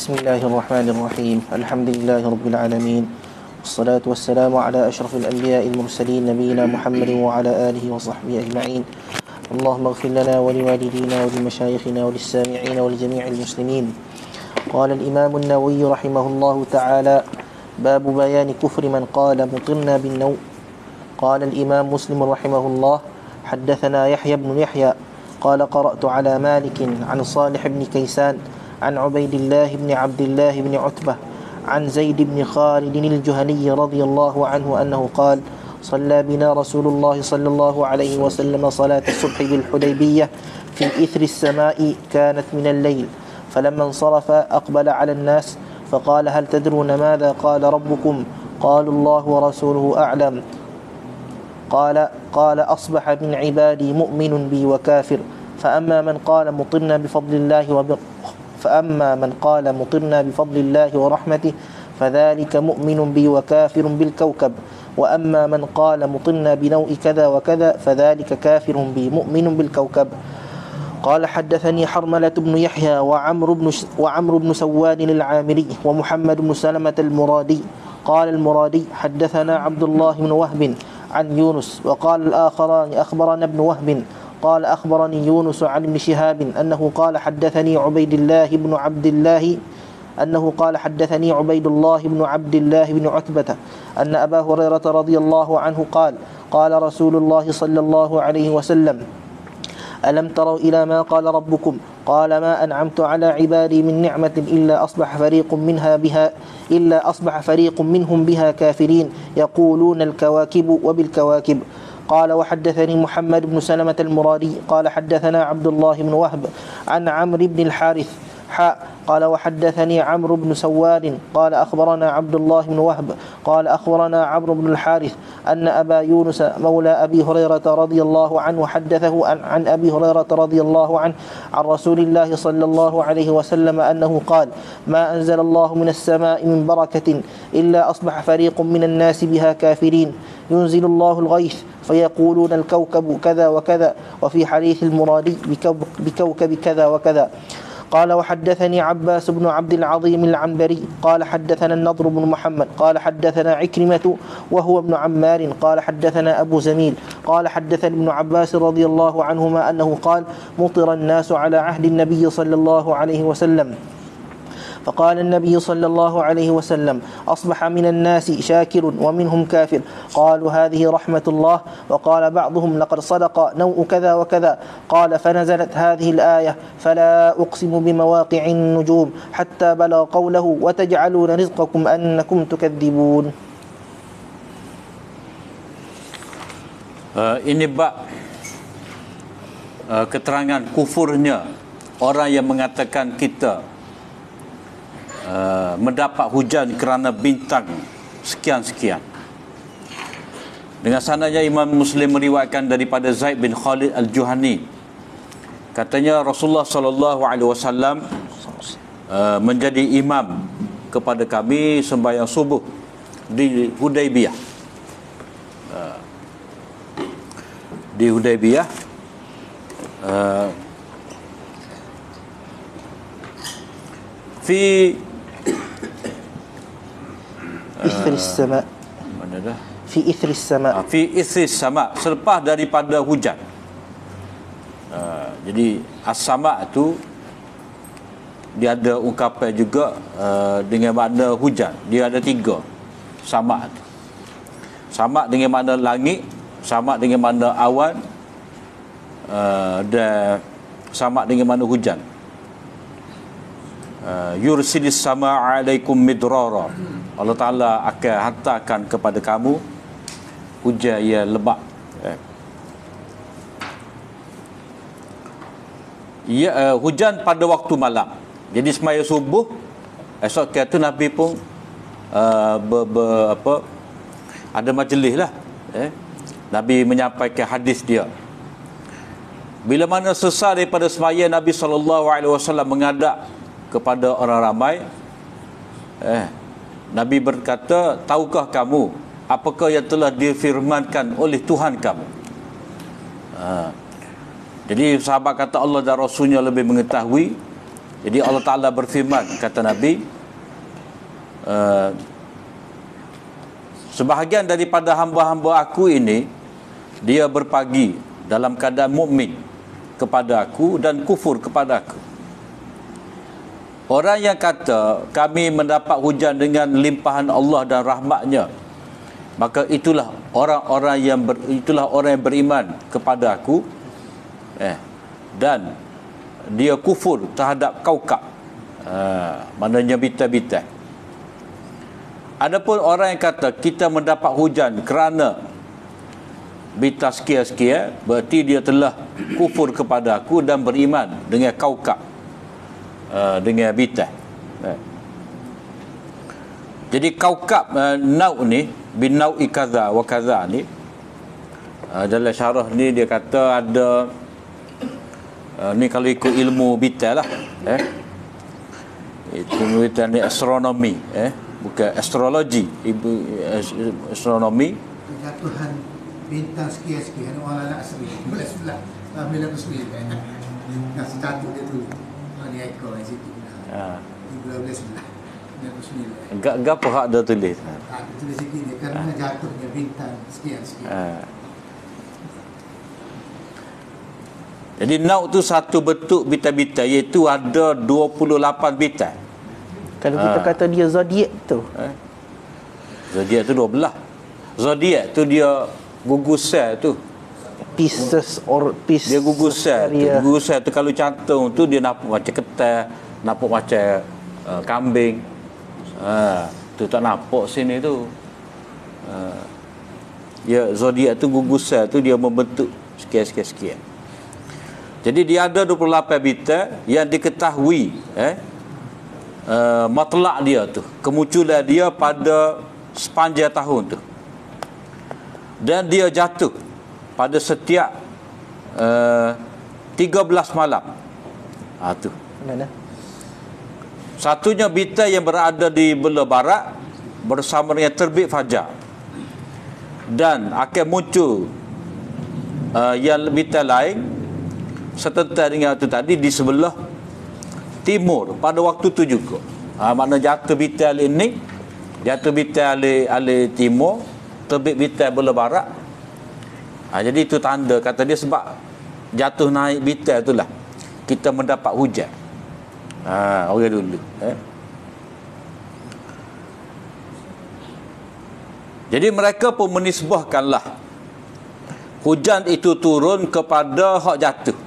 بسم الله الرحمن الرحيم. الحمد لله رب العالمين، والصلاة والسلام على أشرف الأنبياء المرسلين نبينا محمد وعلى آله وصحبه أجمعين. اللهم اغفر لنا ولوالدينا ولمشايخنا وللسامعين ولجميع المسلمين. قال الإمام النووي رحمه الله تعالى: باب بيان كفر من قال مطرنا بالنوء. قال الإمام مسلم رحمه الله: حدثنا يحيى بن يحيى قال قرأت على مالك عن صالح بن كيسان عن عبيد الله بن عبد الله بن عتبة عن زيد بن خالد الجهني رضي الله عنه أنه قال: صلى بنا رسول الله صلى الله عليه وسلم صلاة الصبح بالحديبية في إثر السماء كانت من الليل، فلما انصرف أقبل على الناس فقال: هل تدرون ماذا قال ربكم؟ قالوا: الله ورسوله أعلم. قال: أصبح من عبادي مؤمن بي وكافر، فأما من قال مطرنا بفضل الله ورحمته فذلك مؤمن بي وكافر بالكوكب، وأما من قال مطرنا بنوء كذا وكذا فذلك كافر بي مؤمن بالكوكب. قال: حدثني حرملة بن يحيى وعمرو بن سواد العامري ومحمد بن سلمة المرادي. قال المرادي: حدثنا عبد الله بن وهب عن يونس. وقال الآخران: أخبرنا ابن وهب قال أخبرني يونس عن ابن شهاب أنه قال حدثني عبيد الله بن عبد الله بن عتبة أن أبا هريرة رضي الله عنه قال: قال رسول الله صلى الله عليه وسلم: ألم تروا إلى ما قال ربكم؟ قال: ما أنعمت على عبادي من نعمة إلا أصبح فريق منهم بها كافرين، يقولون الكواكب وبالكواكب. قال: وحدثني محمد بن سلمة المرادي قال حدثنا عبد الله بن وهب عن عمرو بن الحارث قال: وحدثني عمرو بن سواد قال أخبرنا عبد الله بن وهب قال أخبرنا عمرو بن الحارث أن أبا يونس مولى أبي هريرة رضي الله عنه حدثه عن أبي هريرة رضي الله عنه عن رسول الله صلى الله عليه وسلم أنه قال: ما أنزل الله من السماء من بركة إلا أصبح فريق من الناس بها كافرين، ينزل الله الغيث فيقولون الكوكب كذا وكذا، وفي حديث المرادي بكوكب كذا وكذا. قال: وحدثني عباس بن عبد العظيم العنبري قال حدثنا النضر بن محمد قال حدثنا عكرمة وهو ابن عمار قال حدثنا أبو زميل قال حدثني ابن عباس رضي الله عنهما أنه قال: مطر الناس على عهد النبي صلى الله عليه وسلم، فقال النبي صلى الله عليه وسلم: أصبح من الناس شاكر ومنهم كافر. قالوا: هذه رحمة الله. وقال بعضهم: لقد صدق نوء كذا وكذا. قال: فنزلت هذه الآية: فلا أقسم بمواقع النجوم حتى بلغ قوله: وتجعلون رزقكم أنكم تكذبون. Ini bab keterangan kufurnya orang yang mengatakan kita mendapat hujan kerana bintang sekian-sekian. Dengan sanadnya Imam Muslim meriwayatkan daripada Zaid bin Khalid al-Juhani, katanya Rasulullah sallallahu alaihi wasallam menjadi imam kepada kami sembahyang subuh di Hudaybiyah. Di Hudaybiyah fi Ithris sama. Mana dah? Fi ithris sama. Fi ithris sama, selepas daripada hujan. Jadi as-sama tu dia ada ungkapan juga dengan makna hujan. Dia ada tiga sama tu. Sama dengan makna langit, sama dengan makna awan, dan sama dengan makna hujan. Yursilis sama alaikum midrara, Allah Ta'ala akan hantarkan kepada kamu hujan yang lebat. Hujan pada waktu malam. Jadi semaya subuh, esok kata Nabi pun ada majlis lah. Nabi menyampaikan hadis dia. Bila mana selesai daripada semaya, Nabi SAW mengadap kepada orang ramai. Nabi berkata, tahukah kamu apakah yang telah difirmankan oleh Tuhan kamu? Jadi sahabat kata Allah dan Rasulnya lebih mengetahui. Jadi Allah Ta'ala berfirman, kata Nabi, sebahagian daripada hamba-hamba aku ini, dia berpagi dalam keadaan mukmin kepada aku dan kufur kepada aku. Orang yang kata kami mendapat hujan dengan limpahan Allah dan rahmatnya, maka itulah orang yang beriman kepada aku, dan dia kufur terhadap kaukab, maknanya bintang-bintang. Adapun orang yang kata kita mendapat hujan kerana bintang sekian-sekian, berarti dia telah kufur kepada aku dan beriman dengan kaukab, dengan bintang. Jadi kaukab nau' ni bin nau'i kaza wa kaza ni, dalam syarah ni dia kata ada, ni kalau ikut ilmu bintang lah, ilmu bintang ni astronomi, bukan astrologi, astronomi. Kejatuhan bintang sekian-sekian orang nak asri belas belah 99 nak satu dia tu ni ekor di situ. Belas belah 99. Gapo hak dia tulis? Tulis sikit dia kerana jatuhnya bintang sekian-sekian. Jadi nau' tu satu bentuk bintang-bintang, iaitu ada 28 bintang. Kalau kita kata dia zodiak tu, zodiak tu 12. Zodiak tu dia gugusan tu. pieces. Dia gugusan tu. Gugusan tu kalau cantum tu dia nampak macam ketai, nampak macam kambing. Tu tak nampak sini tu. Ya, zodiak tu gugusan tu dia membentuk sekian-sekian. Jadi dia ada 28 bintang yang diketahui matlak dia tu, kemunculan dia pada sepanjang tahun tu. Dan dia jatuh pada setiap 13 malam. Tu. Mana? Satunya bintang yang berada di belah barat bersama dengan terbit fajar. Dan akan muncul yang bintang lain setentu dengan itu tadi di sebelah timur pada waktu tu juga. Makna jatuh bintang ini, jatuh bintang alih timur, terbit bintang belah barat. Jadi itu tanda, kata dia, sebab jatuh naik bintang itulah kita mendapat hujan. Orang dulu. Jadi mereka pun menisbahkanlah hujan itu turun kepada hak jatuh.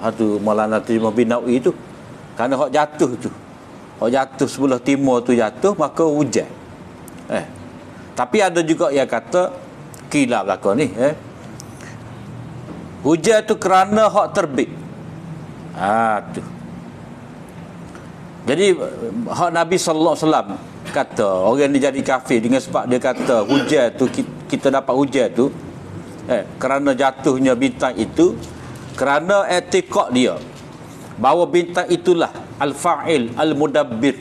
Itu Maulana Tajamul bin Nawawi tu. Kerana hak jatuh tu, hak jatuh sebelah timur tu jatuh, maka hujan. Tapi ada juga yang kata kilap lah kau ni. Hujan tu kerana hak terbit. Tu. Jadi hak Nabi sallallahu alaihi wasallam kata orang ni jadi kafir dengan sebab dia kata hujan tu, kita dapat hujan tu kerana jatuhnya bintang itu, kerana etikad dia bahawa bintang itulah al-fa'il al-mudabbir.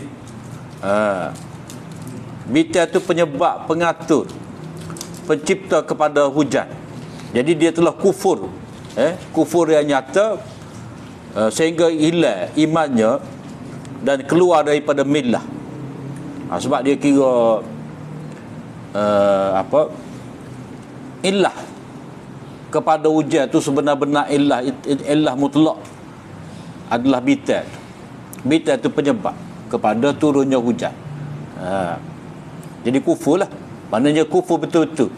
Bintang itu penyebab, pengatur, pencipta kepada hujan. Jadi dia telah kufur, kufur yang nyata, sehingga hilang imannya dan keluar daripada millah. Sebab dia kira illah kepada hujan tu sebenar-benar illah mutlak adalah bintang. Bintang tu penyebab kepada turunnya hujan. Jadi kufur lah. Maknanya kufur betul-betul,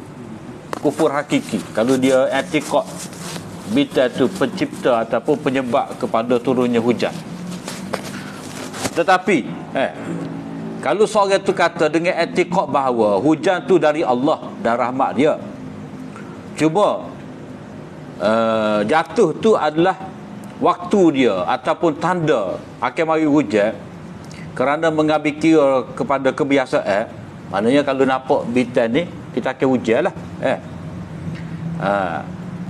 kufur hakiki. Kalau dia etikad bintang tu pencipta ataupun penyebab kepada turunnya hujan. Tetapi kalau seorang tu kata dengan etikad bahawa hujan tu dari Allah dan rahmat dia, cuma jatuh tu adalah waktu dia ataupun tanda akan mari hujan, kerana mengambil kira kepada kebiasaan, maknanya kalau nampak bintang ni kita akan hujan lah.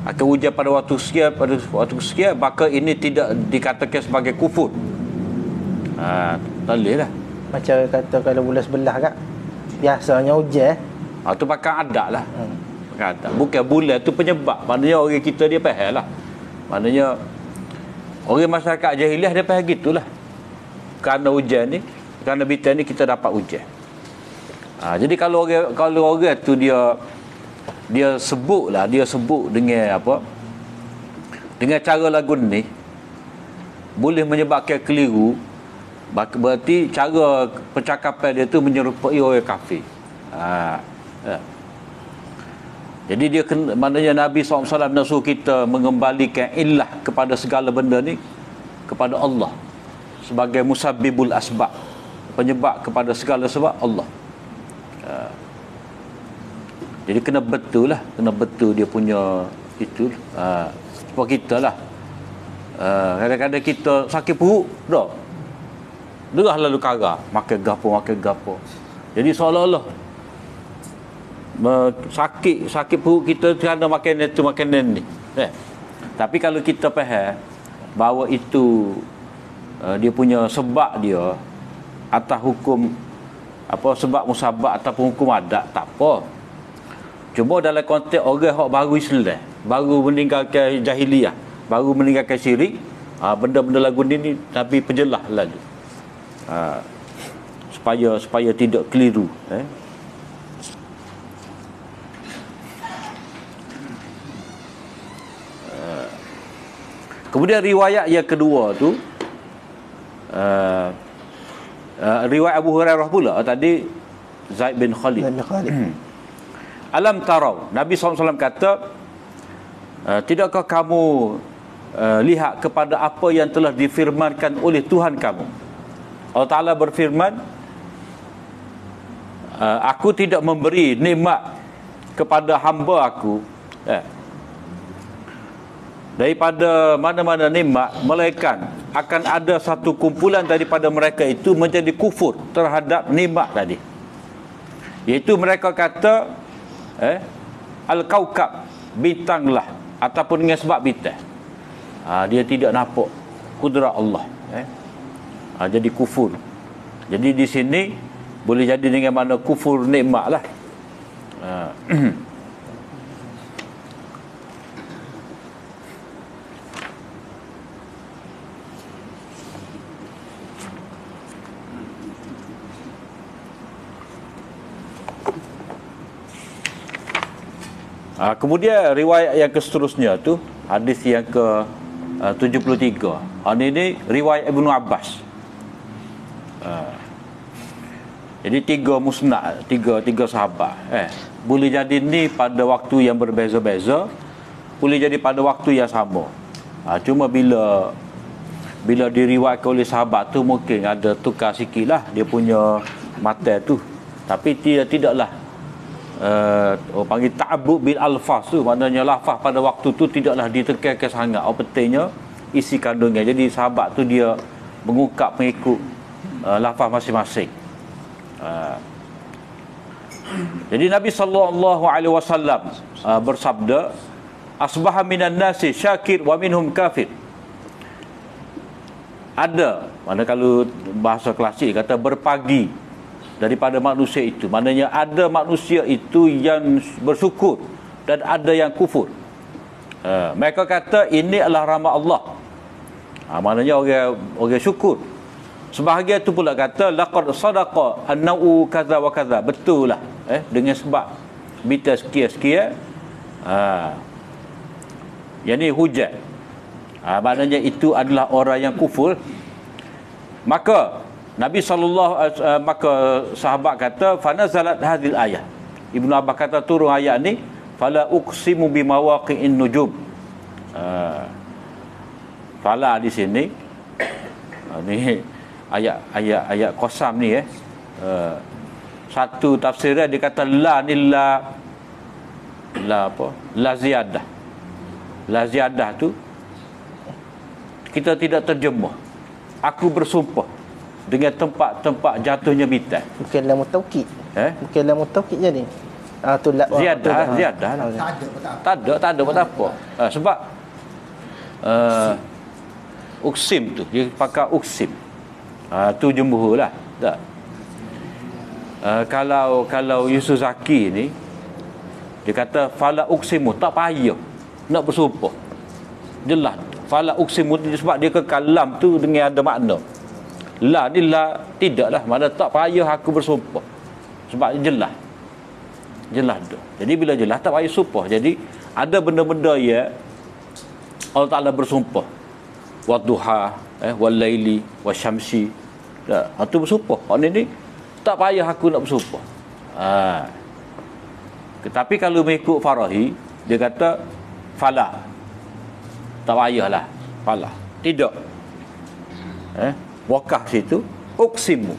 Akan hujan pada waktu sekian, maka ini tidak dikatakan sebagai kufur. Tak boleh lah. Macam kata kalau bulan sebelah kan, biasanya hujan. Itu pakai adat lah. Bukan bulan tu penyebab. Maknanya orang kita dia faham lah. Maknanya Orang masyarakat jahiliah dia faham gitulah. Kerana hujan ni, kerana bintang ni kita dapat hujan. Jadi kalau orang tu dia sebut dengan apa? Dengan cara lagu ni boleh menyebabkan keliru, berarti cara percakapan dia tu menyerupai orang kafir. Jadi dia maknanya Nabi SAW nak suruh kita mengembalikan illah kepada segala benda ni kepada Allah sebagai musabbibul asbab, penyebab kepada segala sebab Allah. Jadi kena betul dia punya itu. Sebab kita lah kadang-kadang kita sakit perut dah derah lalu kara, makan gapo. Jadi seolah-olah sakit perut kita kerana makanan ni. Tapi kalau kita faham bahawa itu dia punya sebab dia atas hukum sebab musabab ataupun hukum adat, tak apa. Cuma dalam konteks orang hak baru Islam, baru meninggalkan jahiliyah, baru meninggalkan syirik, benda-benda lagu ni Nabi penjelas lalu. Supaya tidak keliru. Kemudian riwayat yang kedua tu riwayat Abu Hurairah pula tadi, Zaid bin Khalid. Alam tarau, Nabi SAW kata, tidakkah kamu lihat kepada apa yang telah difirmankan oleh Tuhan kamu? Allah Ta'ala berfirman, aku tidak memberi nikmat kepada hamba aku daripada mana-mana nikmat, melainkan akan ada satu kumpulan daripada mereka itu menjadi kufur terhadap nikmat tadi. Iaitu mereka kata al-kaukab, bintanglah, ataupun dengan sebab bintang dia tidak nampak kudrat Allah. Jadi kufur. Jadi di sini boleh jadi dengan mana kufur nikmat lah. Kemudian riwayat yang seterusnya tu, hadis yang ke 73. Ini riwayat Ibnu Abbas. Jadi tiga musnad, tiga sahabat. Boleh jadi ni pada waktu yang berbeza-beza, boleh jadi pada waktu yang sama. Cuma bila diriwayatkan oleh sahabat tu mungkin ada tukar sikit lah dia punya matan tu. Tapi dia tidaklah orang panggil ta'abbud bil alfaz tu, maknanya lafaz pada waktu tu tidaklah ditekankan sangat. Pentingnya isi kandungnya. Jadi sahabat tu dia mengungkap mengikut lafaz masing-masing. Jadi Nabi SAW bersabda, asbaha minan nasi syakir wa minhum kafir. Ada, mana kalau bahasa klasik kata berpagi daripada manusia itu, maknanya ada manusia itu yang bersyukur dan ada yang kufur. Mereka kata ini adalah rahmat Allah. Maknanya orang syukur. Sebahagian tu pula kata laqad sadaqa annau kaza wa kaza, betul lah dengan sebab bita sekian-sekian. Yang ni hujat. Maknanya itu adalah orang yang kufur. Maka Nabi maka sahabat kata fanazalat hadhil ayah. Ibnu Abbas kata turun ayat ni, fala uqsimu bimawaqi'in nujum. Fala di sini ni ayat qasam ni satu tafsirnya dia kata la ni la apa? La ziyadah. La ziyadah tu kita tidak terjemah. Aku bersumpah dengan tempat-tempat jatuhnya bintang. Bukan lam taukid. Bukan lam taukid je ni. Tu la ziyadah. Tak ada pun apa. Sebab uksim tu dia pakai uksim. Tu jumhur lah. Tak. Kalau Yusuf Zaki ni dia kata fala uksimu, tak payah nak bersumpah. Jelas Fala uksimu sebab dia kekal lam tu dengan ada makna. La ni la tidaklah, mana tak payah aku bersumpah. Sebab jelas. Jelas tu. Jadi bila jelas tak payah sumpah. Jadi ada benda-benda ya Allah Taala bersumpah. Wadduha, walaili, wasyamsi. Dah, itu bersumpah. Orang ni tak payah aku nak bersumpah. Tetapi kalau mengikut Farahi, dia kata fala. Tak payahlah. Fala. Tidak. Wakaf situ uksimu.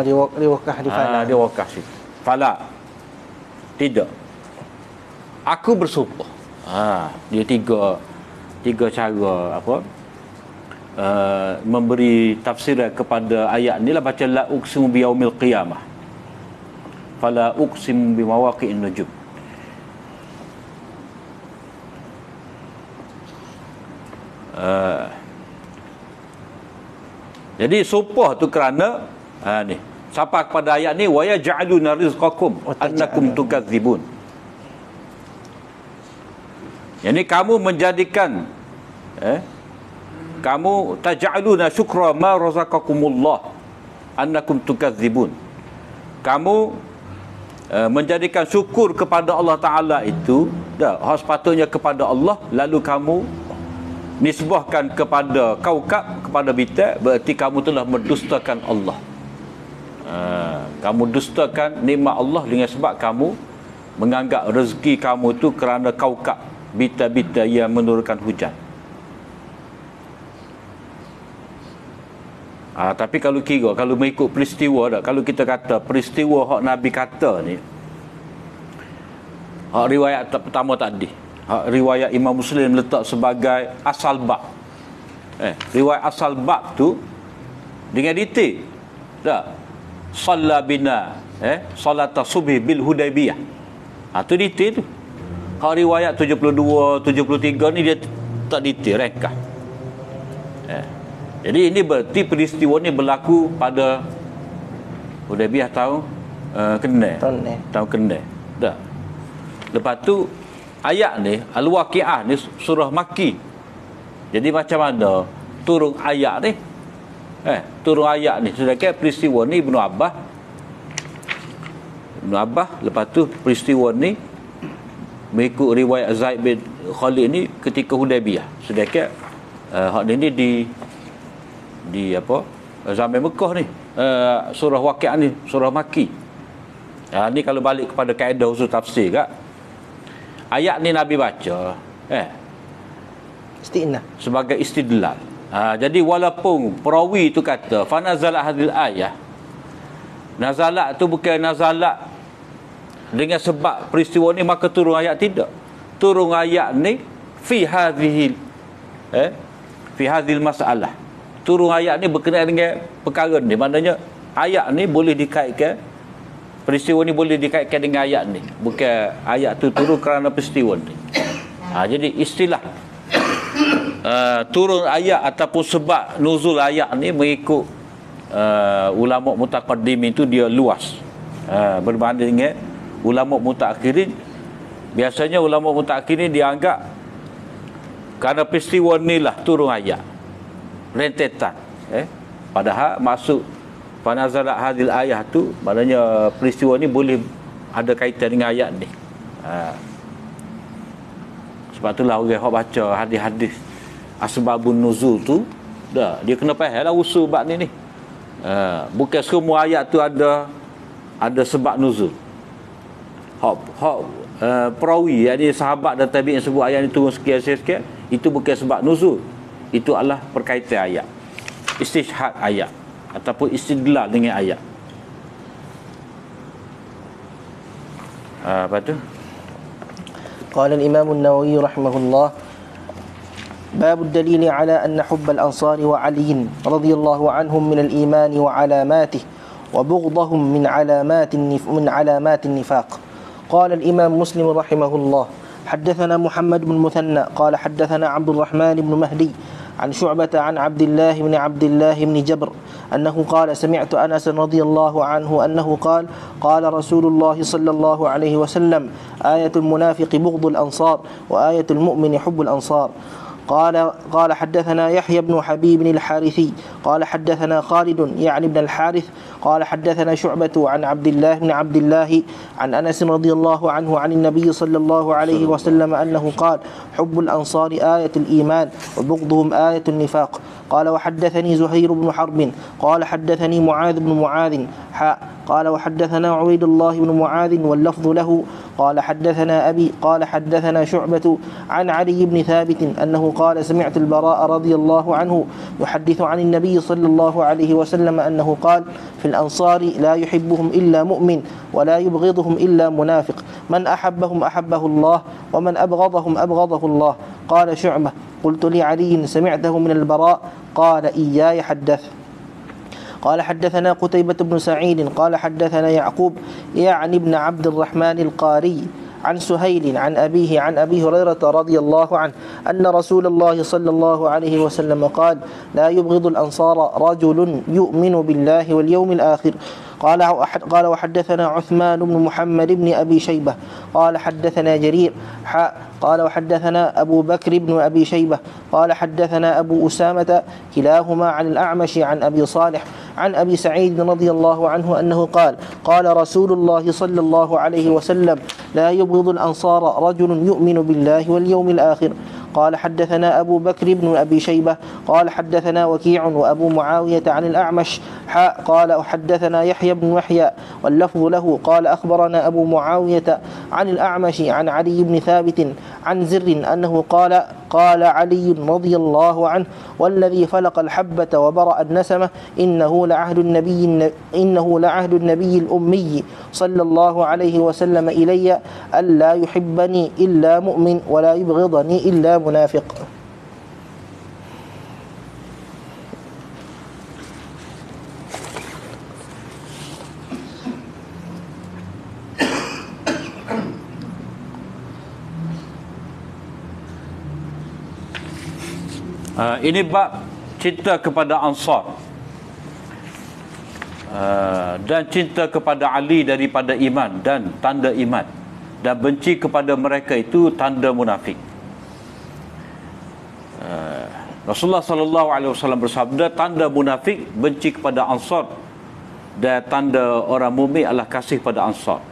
Dia wakaf di fala. Dia wakaf situ. Fala. Tidak. Aku bersumpah. Dia tiga cara apa? Memberi tafsiran kepada ayat ni lah. Baca la uksimu biyaumil qiyamah. Fala uksimu bimawaqi'in nujum. Jadi sumpah tu kerana ni sampai kepada ayat ni wa yaj'aluna rizqakum annakum tukadzibun. Yani kamu menjadikan kamu taj'aluna syukra ma razaqakumullah annakum tukadzibun. Kamu menjadikan syukur kepada Allah Taala itu dah sepatutnya kepada Allah, lalu kamu nisbahkan kepada kaukab, kepada bintang, berarti kamu telah mendustakan Allah. Kamu dustakan nikmat Allah dengan sebab kamu menganggap rezeki kamu tu kerana kaukab, bintang-bintang yang menurunkan hujan. Tapi kalau kira, kalau mengikut peristiwa dah, kalau kita kata peristiwa hak Nabi kata ni, hak riwayat pertama tadi, riwayat Imam Muslim letak sebagai asal bab. Riwayat asal bab tu dengan detail. Tak. Shalla bina salat subhi bil Hudaybiyah. Tu detail tu. Hak riwayat 72, 73 ni dia tak detail, ringkas. Jadi ini berarti peristiwa ni berlaku pada Hudaybiyah tahun tahun Kendal. Dah. Lepas tu ayat ni Al-Waqi'ah ni surah Makki. Jadi macam mana turun ayat ni? Turun ayat ni sedangkan peristiwa ni Ibnu Abbas, lepas tu peristiwa ni mengikut riwayat Zaid bin Khalid ni ketika Hudaybiyah. Sedangkan hak ni di apa? Zaman Mekah ni. Surah Waqi'ah ni surah Makki. Ni kalau balik kepada kaedah usul tafsir kak. Ayat ni Nabi baca istinah sebagai istidlal. Jadi walaupun perawi tu kata fanazalat hadil ayah, nazalat tu bukan nazalat dengan sebab peristiwa ni maka turun ayat, tidak. Turun ayat ni fi hadhil masalah. Turun ayat ni berkenaan dengan perkara ni. Maknanya ayat ni boleh dikaitkan, peristiwa ni boleh dikaitkan dengan ayat ni. Bukan ayat tu turun kerana peristiwa ni. Jadi istilah turun ayat ataupun sebab nuzul ayat ni mengikut ulama mutaqaddimin tu dia luas. Berbanding dengan ulama mutaakhirin, biasanya ulama mutaakhirin dianggap kerana peristiwa ni lah turun ayat. Rentetan. Padahal maksud panazalat hadil ayah tu maknanya peristiwa ni boleh ada kaitan dengan ayat ni. Sebab itulah orang hok baca hadis-hadis asbabun nuzul tu dah dia kena faham lah usul bab ni. Bukan semua ayat tu ada sebab nuzul. Perawi yakni sahabat dan tabi'in sebut ayat ni turun sekian itu bukan sebab nuzul. Itu adalah perkaitan ayat, istishhad ayat ataupun istidlal dengan ayat. Apa tu? قال الإمام النووي رحمه الله باب الدليل على أن حب الأنصار وعلي رضي الله عنهم من الإيمان وعلاماته وبغضهم من علامات النفاق. قال الإمام مسلم رحمه الله حدثنا محمد بن مثنى قال حدثنا عبد الرحمن بن مهدي عن شعبة عن عبد الله بن جبر أنه قال سمعت أنس رضي الله عنه أنه قال رسول الله صلى الله عليه وسلم آية المنافق بغض الأنصار وآية المؤمن حب الأنصار. قال حدثنا يحيى بن حبيب الحارثي قال حدثنا خالد يعني بن الحارث قال حدثنا شعبة عن عبد الله بن عبد الله عن أنس رضي الله عنه عن النبي صلى الله عليه وسلم أنه قال حب الأنصار آية الإيمان وبغضهم آية النفاق. قال وحدثني زهير بن حرب قال حدثني معاذ بن معاذ قال وحدثنا عبيد الله بن معاذ واللفظ له قال حدثنا أبي قال حدثنا شعبة عن علي بن ثابت أنه قال سمعت البراء رضي الله عنه يحدث عن النبي صلى الله عليه وسلم أنه قال في الأنصار لا يحبهم إلا مؤمن ولا يبغضهم إلا منافق من أحبهم أحبه الله ومن أبغضهم أبغضه الله. قال شعبة قلت لعلي سمعته من البراء؟ قال إياي حدث. قال حدثنا قتيبة بن سعيد قال حدثنا يعقوب يعني ابن عبد الرحمن القاري عن سهيل عن أبيه عن أبي هريرة رضي الله عنه أن رسول الله صلى الله عليه وسلم قال لا يبغض الأنصار رجل يؤمن بالله واليوم الآخر. قال وحدثنا عثمان بن محمد بن أبي شيبة قال حدثنا جرير قال وحدثنا أبو بكر بن أبي شيبة قال حدثنا أبو أسامة كلاهما عن الأعمش عن أبي صالح عن أبي سعيد رضي الله عنه أنه قال قال رسول الله صلى الله عليه وسلم لا يبغض الأنصار رجل يؤمن بالله واليوم الآخر. قال حدثنا أبو بكر بن أبي شيبة قال حدثنا وكيع وأبو معاوية عن الأعمش قال وحدثنا يحيى بن يحيى واللفظ له قال أخبرنا أبو معاوية عن الأعمش عن علي بن ثابت عن زر أنه قال علي رضي الله عنه والذي فلق الحبة وبرأ النسمة إنه لعهد النبي الأمي صلى الله عليه وسلم إلي ألا يحبني إلا مؤمن ولا يبغضني إلا منافق. Ini bab cinta kepada Ansar dan cinta kepada Ali daripada iman dan tanda iman, dan benci kepada mereka itu tanda munafik. Rasulullah sallallahu alaihi wasallam bersabda, tanda munafik benci kepada Ansar dan tanda orang mukmin adalah kasih pada Ansar.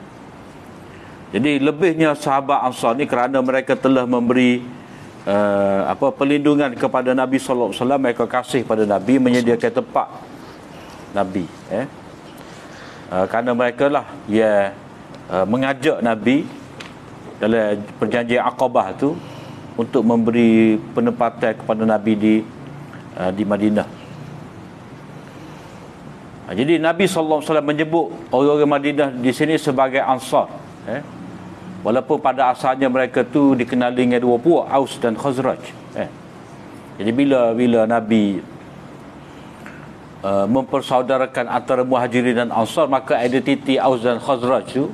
Jadi lebihnya sahabat Ansar ni kerana mereka telah memberi perlindungan kepada Nabi sallallahu alaihi wasallam, mereka kasih pada Nabi, menyediakan tempat Nabi, kerana mereka lah mengajak Nabi dalam perjanjian Aqabah tu untuk memberi penempatan kepada Nabi di Madinah. Jadi Nabi sallallahu alaihi wasallam menyebut orang-orang Madinah di sini sebagai Ansar, walaupun pada asalnya mereka tu dikenali dengan dua puak, Aus dan Khazraj. Jadi bila Nabi mempersaudarakan antara Muhajirin dan Ansar, maka identiti Aus dan Khazraj tu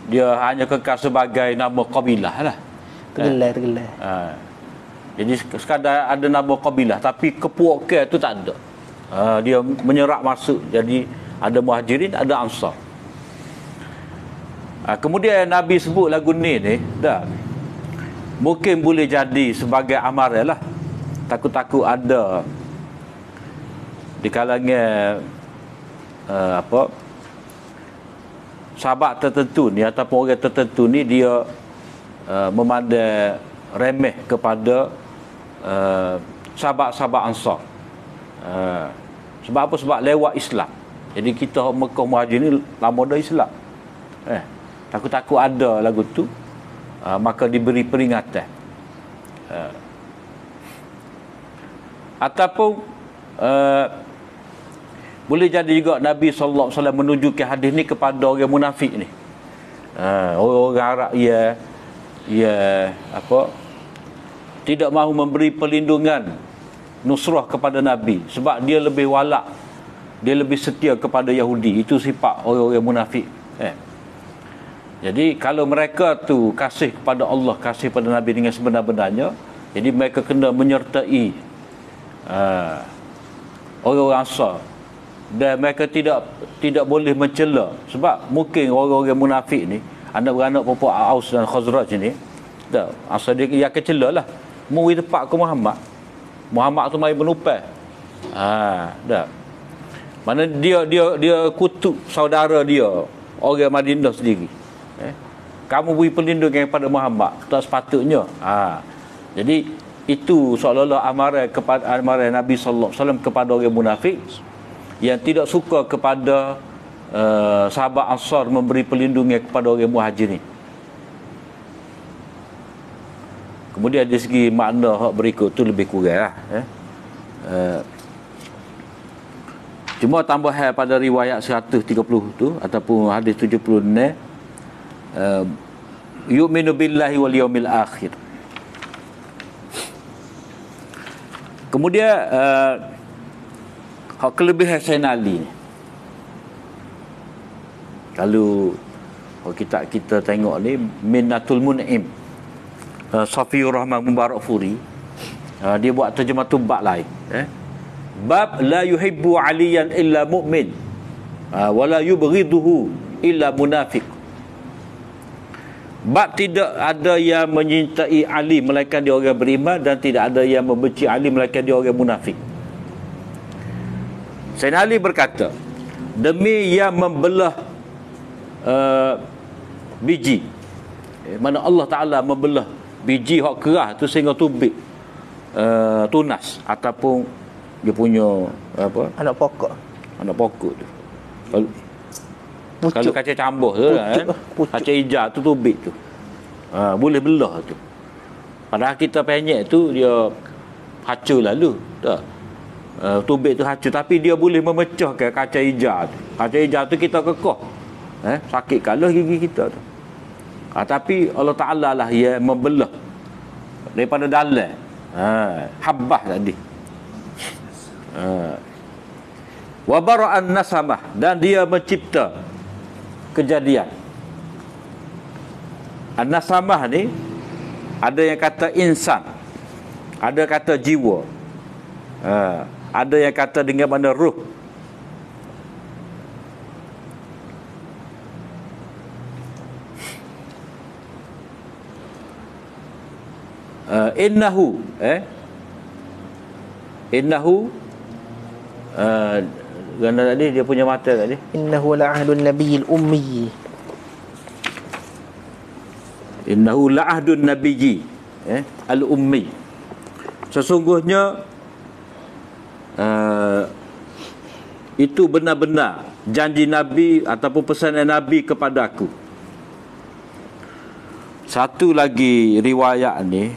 dia hanya kekal sebagai nama kabilah lah. Tergelar. Jadi sekadar ada nama kabilah, tapi kepuakan tu tak ada. Dia menyerap masuk, jadi ada Muhajirin, ada Ansar. Kemudian Nabi sebut lagu ni dah mungkin boleh jadi sebagai amaran lah. Takut-takut ada di kalangan sahabat tertentu ni ataupun orang tertentu ni dia memandang remeh kepada sahabat-sahabat Ansar. Sebab apa? Sebab lewat Islam. Jadi kita Mekah Muhajir ni lama dah Islam. Takut-takut ada lagu tu, maka diberi peringatan. Ataupun boleh jadi juga Nabi sallallahu alaihi wasallam menunjukkan hadis ni kepada orang munafik ni. Orang Arab tidak mahu memberi perlindungan nusrah kepada Nabi sebab dia lebih walak, dia lebih setia kepada Yahudi. Itu sifat orang-orang munafik. Jadi kalau mereka tu kasih kepada Allah, kasih pada Nabi dengan sebenar-benarnya, jadi mereka kena menyertai orang-orang Ansar, dan mereka tidak boleh mencela. Sebab mungkin orang-orang munafik ni, anak beranak perempuan Aus dan Khazraj ni, Ansar dia akan cela lah. Mui tepat ke Muhammad. Muhammad tu mari menupai. Dah. Mana dia kutuk saudara dia, orang Madinah sendiri. Kamu beri perlindungan kepada Muhammad, tak sepatutnya. Jadi itu seolah-olah amaran Nabi sallallahu alaihi wasallam kepada orang munafik yang tidak suka kepada sahabat Ansar memberi perlindungan kepada orang Muhajirin. Kemudian dari segi makna hak berikut tu lebih kurang lah. Cuma tambahan pada riwayat 130 tu ataupun hadis 76, yu'minu billahi wal yaumil akhir. Kemudian hak kelebihan Sayyidina Ali ni, kalau kita tengok ni Minnatul Mun'im, Safiur Rahman Mubarak Furi, dia buat terjemah tu bab lain, bab la yuhibbu aliyan illa mu'min wa la yubghiduhu illa munafiq. Bab tidak ada yang menyintai Ali melainkan dia orang beriman, dan tidak ada yang membenci Ali melainkan dia orang munafik. Sayyidina Ali berkata, demi yang membelah biji, mana Allah Ta'ala membelah biji hak kerah tu sehingga tubik tunas ataupun dia punya apa, Anak pokok tu. Kalau kaca cambuh tu kan, kaca hijau tu tubik tu, boleh belah tu. Padahal kita penyek tu dia hancur lalu tak, tubik tu hancur, tapi dia boleh memecahkan kaca hijau tu. Kaca hijau tu kita kekoh, sakit kalah gigi kita tu. Tapi Allah Ta'ala lah yang membelah daripada dalam, habbah tadi. Wa bara'an nasamah, dan dia mencipta kejadian. An-nasamah ni ada yang kata insan, ada kata jiwa, ada yang kata dengan mana ruh. Innahu ganda tadi dia punya mata tadi, innahu la'ahdun nabiyil ummi, innahu la'ahdun nabiyyi al-ummi, sesungguhnya itu benar-benar janji Nabi ataupun pesanan Nabi kepada aku. Satu lagi riwayat ni,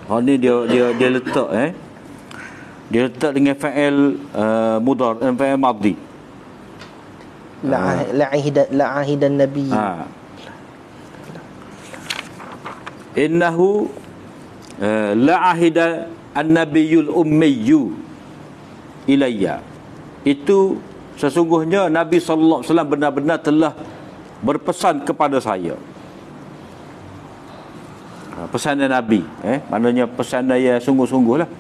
ni dia letak dia letak dengan fa'il mudhar, fa'il madhi, la'ahidan nabi. Innahu la'ahida an-nabiyul ummiyu ilayya. Itu sesungguhnya Nabi sallallahu alaihi wasallam benar-benar telah berpesan kepada saya. Pesanan Nabi, maknanya pesanan yang sungguh-sungguh lah,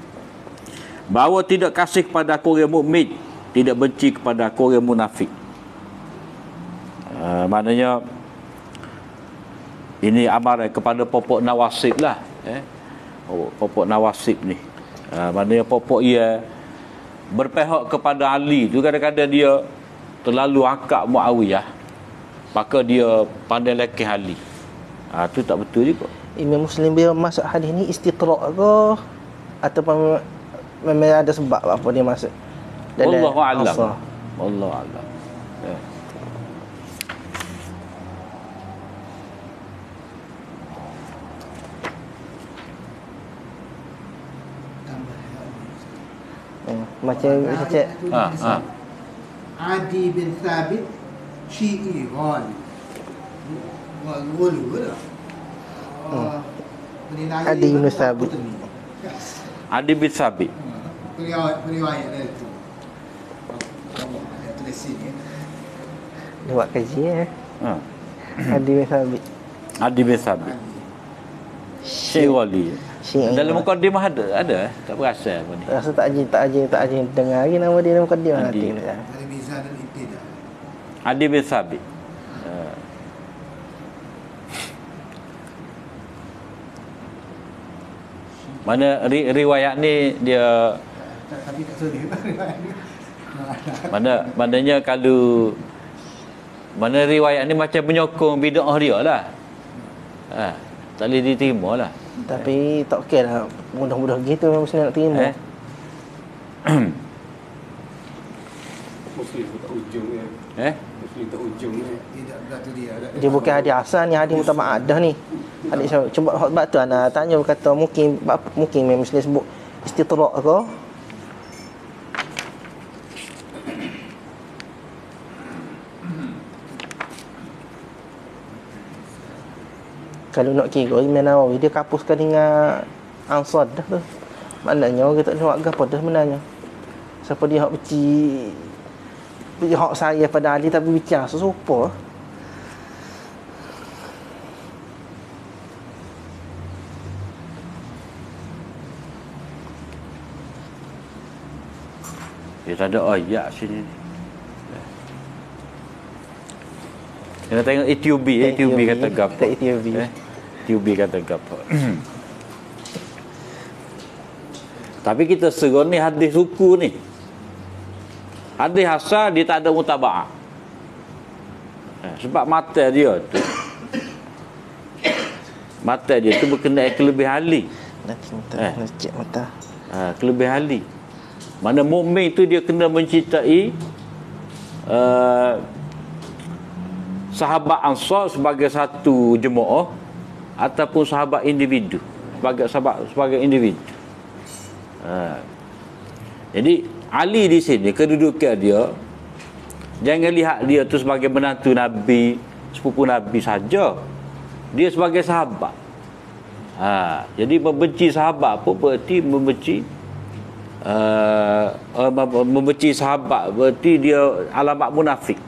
bahawa tidak kasih kepada aku orang mukmin, tidak benci kepada aku orang munafik. Maknanya ini amaran kepada pokok nawasib lah, pokok nawasib ni, maknanya pokok ia berpihak kepada Ali tu. Kadang-kadang dia terlalu akak Muawiyah, maka dia pandai lekeh Ali. Tu tak betul juga. Imam Muslim bila masuk hadis ni istiqra' ke ataupun memang ada sebab apa dia masuk? Wallahu a'lam. Wallahu a'lam. Macam cek Adi bin Thabit Syi'i Ghali Ghulu ke tak? Adi bin Thabit, Adi bin Thabit, Periwayat dia tu. Ada tulis sini. dia buat kaji Adi bin Thabit, Adi bin Thabit Syekh Wali. Dalam mukadimah ada tak perasan apa ni. Rasa tak ajin dengar lagi nama dia dalam mukadimah nanti. Ada mizan dan ibtidah. Adi bin Thabit. Mana riwayat ni dia Tapi tak sulit. maknanya kalau mana riwayat ni macam menyokong bid'ah dia lah. Tak boleh diterima lah. Tapi tak okey lah. Mudah-mudah gitu memang Muslim nak terima. Muslim tak ujung ni. Muslim tak ujung ni. Tidak belah tu dia. Dia bukan hadis hasan ni, hadis mutaba'adah ni. Hadis sebab tu ana tanya berkata mungkin memang Muslim sebut istitrak ke? Kalau nak kira Imam Nawawi dia kapuskan dengan Ansar dah tu. Maknanya orang tak nak apa dah sebenarnya. Siapa dia hak benci hak saya pada Ali tapi bicara serupa. Dia tak ada ayat sini. Kita tengok Ethiopia kata gapo. Ethiopia kata gapo. Tapi kita serang ni hadis suku ni. Hadis hasan dia tak ada mutaba'ah. Sebab mata dia tu. Mata dia tu berkenaan kelebihan ahli. Nak cek mata. Kelebihan ahli. Mana mukmin tu dia kena mencintai sahabat Ansar sebagai satu jemaah ataupun sahabat individu sebagai individu. Jadi Ali di sini kedudukan dia jangan lihat dia tu sebagai menantu Nabi, sepupu Nabi saja. Dia sebagai sahabat. Jadi membenci sahabat apa berarti membenci sahabat berarti dia alamat munafik.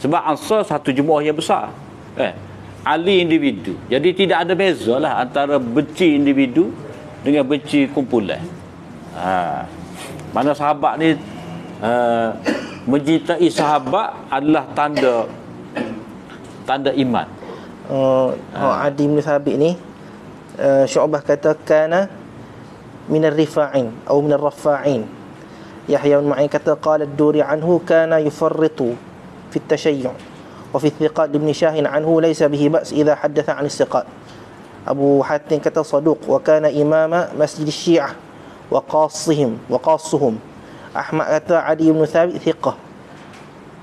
Sebab Ansar satu jemaah yang besar. Ali individu. Jadi tidak ada beza lah antara benci individu dengan benci kumpulan. Mana sahabat ni mencintai sahabat adalah tanda iman. Adi bin Thabit ni Syu'bah kata kana minar rifa'in atau minar rafa'in. Yahya bin Ma'in kata qala ad-Duri anhu kana yufarritu في التشيع وفي الثقات لابن شاهين عنه ليس به بأس إذا حدث عن الثقات. أبو حاتم كتب صدوق وكان إمام مسجد الشيعة وقاصهم. أحمد كتب علي بن ثابت ثقة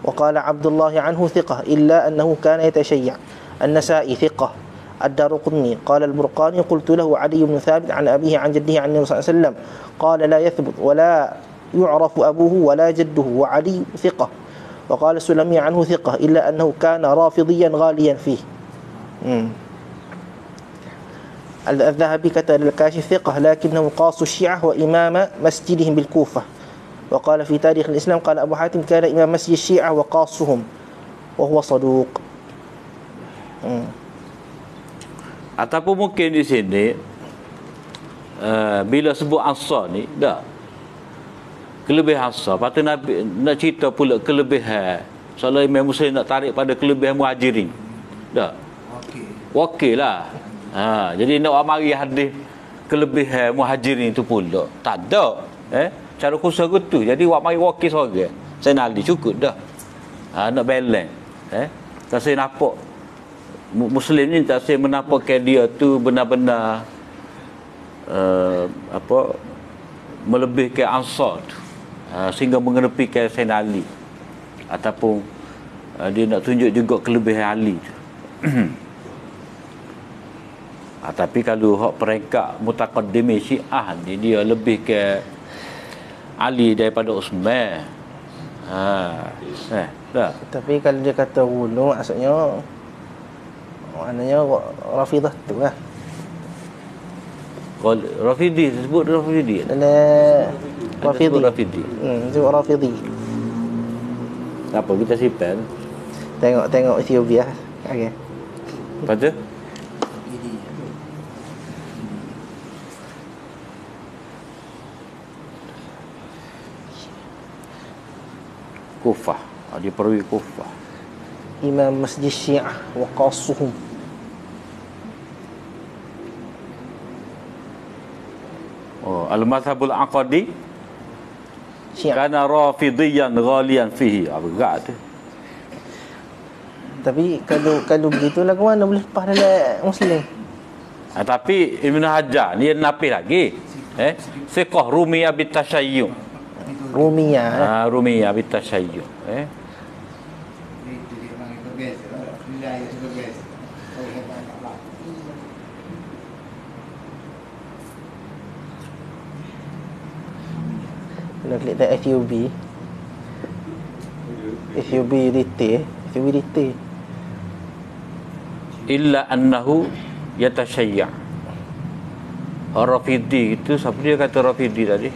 وقال عبد الله عنه ثقة إلا أنه كان يتشيع. النسائي ثقة. الدارقطني قال البرقاني قلت له علي بن ثابت عن أبيه عن جده عن النبي صلى الله عليه وسلم قال لا يثبت ولا يعرف أبوه ولا جده وعلي ثقة. وقال السلمي عنه ثقة إلا أنه كان رافضيا غاليا فيه. الذهبي كتب الكاشف ثقة لكنه قاص الشيعة وإمام مسجدهم بالكوفة. وقال في تاريخ الإسلام قال أبو حاتم كان إمام مسجد الشيعة وقاصهم وهو صدوق. Ataupun mungkin di sini bila sebut Ansar ni dah kelebihan Ansar, patut Nabi nak cerita pula kelebihan. Soalnya Imam Muslim nak tarik pada kelebihan Muhajirin. Dah. Okey lah. Jadi nak mari hadis kelebihan Muhajirin tu pula. Tak ada. Cara khusus gitu. Jadi wak mari wakil seorang. Saya nak Ali cukup dah. Nak balance. Tak saya nampak Muslim ni tak saya menampakkan dia tu benar-benar melebihkan Ansar tu. Sehingga mengenepikan Sayyidina Ali ataupun dia nak tunjuk juga kelebihan Ali tu. Tapi kalau hak peringkat mutaqaddim Syiah ni dia lebih ke Ali daripada Uthman. Dah. Tapi kalau dia kata ulu maksudnya maknanya Rafidah tu lah. Rafidi sebut Rafidi. Rafidi. Sebut Rafidi. Apa kita simpan? Tengok Ethiopia. Okey. Lepas tu? Kufah. Dia pergi Kufah. Imam Masjid Syiah wa qassuhum. Oh, al-mazhabul aqadi Syiah. kana rafidiyan ghaliyan fihi. Berat tu. Tapi kalau begitu lagu mana boleh lepas dalam Muslim? Tapi Ibn Hajar ni napis lagi. Siqah rumiyah bitashayyuh. Rumiyah. Rumiyah bitashayyuh. Itu dia orang yang best. Nilai yang best. Kalau klik tak FUB detail Illa annahu yatashayya'. Rafidi itu siapa dia kata Rafidi tadi?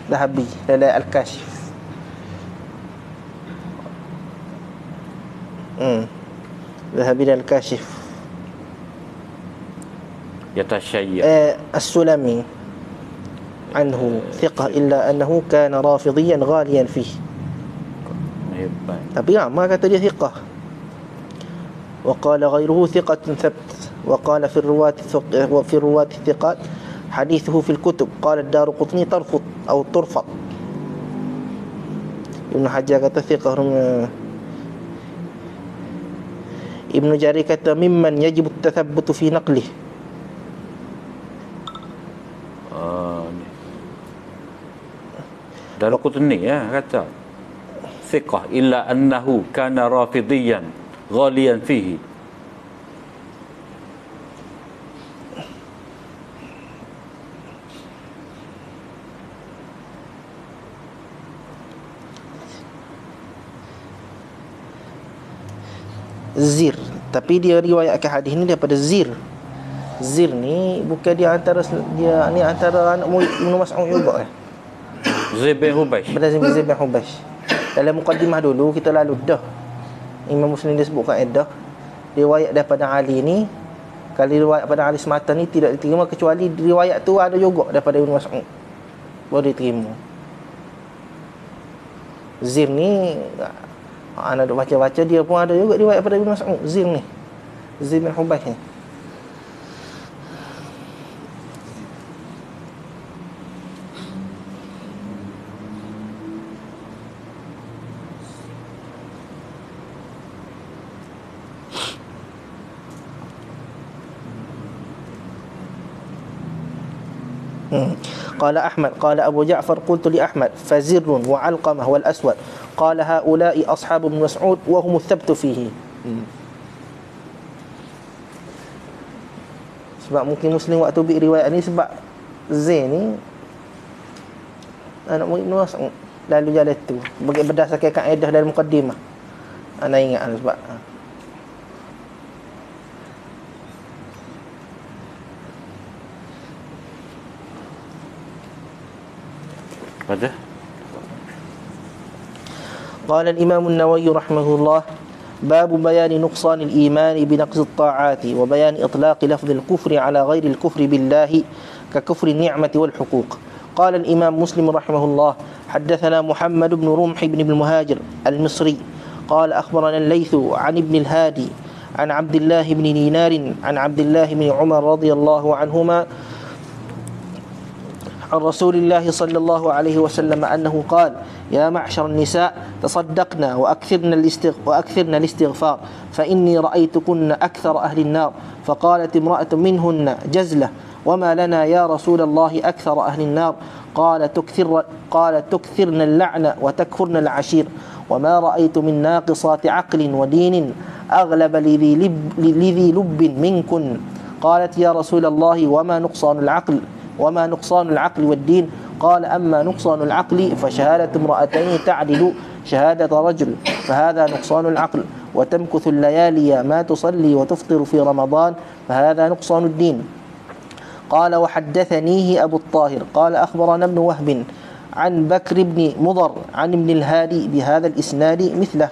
Zahabi dalam Al-Kashif. Zahabi dalam Al-Kashif. Yatashayya'. As-Sulami anhu thiqah illa annahu kana rafidiyan ghaliyan fihi. Hebat. Tapi ramai kata dia thiqah. Wa qala ghayruhu thiqatun thabt. Wa qala fi ruwat thiqat hadithuhu fil kutub. Qala ad-Daruqutni tarfut atau turfat. Ibn Hajar kata thiqah. Ibn Jari kata mimman yajibu at-tathabbut fi naqlih. Daruqutni kata thiqah illa annahu kana rafidiyan ghaliyan fihi. Zir, tapi dia riwayatkan hadis ni daripada Zir. Zir ni bukan dia antara anak murid Ibn Mas'ud juga Zaid bin Hubaysh. Benar, Zaid bin Hubaysh. Dalam mukaddimah dulu kita lalu dah Imam Muslim dia sebutkan dah riwayat daripada Ali ni, kalau riwayat daripada Ali semata ni tidak diterima kecuali riwayat tu ada juga daripada Ibn Mas'ud baru diterima. Zir ni anak duk baca-baca dia pun ada juga riwayat daripada Ibn Mas'ud. Zir ni Zaid bin Hubaysh ni. قال أحمد قال أبو جعفر قلت لأحمد فزر وعلقمة والأسود قال هؤلاء أصحاب ابن مسعود وهم الثبت فيه. Sebab mungkin Muslim waktu bi riwayat ni sebab Zain ni anak murid Ibn Mas'ud lalu jalan tu berdasarkan kaedah dalam mukaddimah. Ana ingat sebab Pada قال الإمام النووي رحمه الله باب بيان نقصان الإيمان بنقص الطاعات وبيان إطلاق لفظ الكفر على غير الكفر بالله ككفر النعمة والحقوق. قال الإمام مسلم رحمه الله حدثنا محمد بن رمح بن المهاجر المصري قال أخبرنا الليث عن ابن الهادي عن عبد الله بن دينار عن عبد الله بن عمر رضي الله عنهما عن رسول الله صلى الله عليه وسلم أنه قال يا معشر النساء تصدقنا وأكثرنا الاستغفار فإني رأيتكن أكثر أهل النار. فقالت امرأة منهن جزلة وما لنا يا رسول الله أكثر أهل النار؟ قال تكثرن اللعنة وتكفرن العشير وما رأيت من ناقصات عقل ودين أغلب لذي لب منكن. قالت يا رسول الله وما نقصان العقل والدين؟ قال أما نقصان العقل فشهادة امرأتين تعدل شهادة رجل فهذا نقصان العقل، وتمكث الليالي ما تصلي وتفطر في رمضان فهذا نقصان الدين. قال وحدثنيه أبو الطاهر قال أخبرنا ابن وهب عن بكر بن مضر عن ابن الهادي بهذا الإسناد مثله.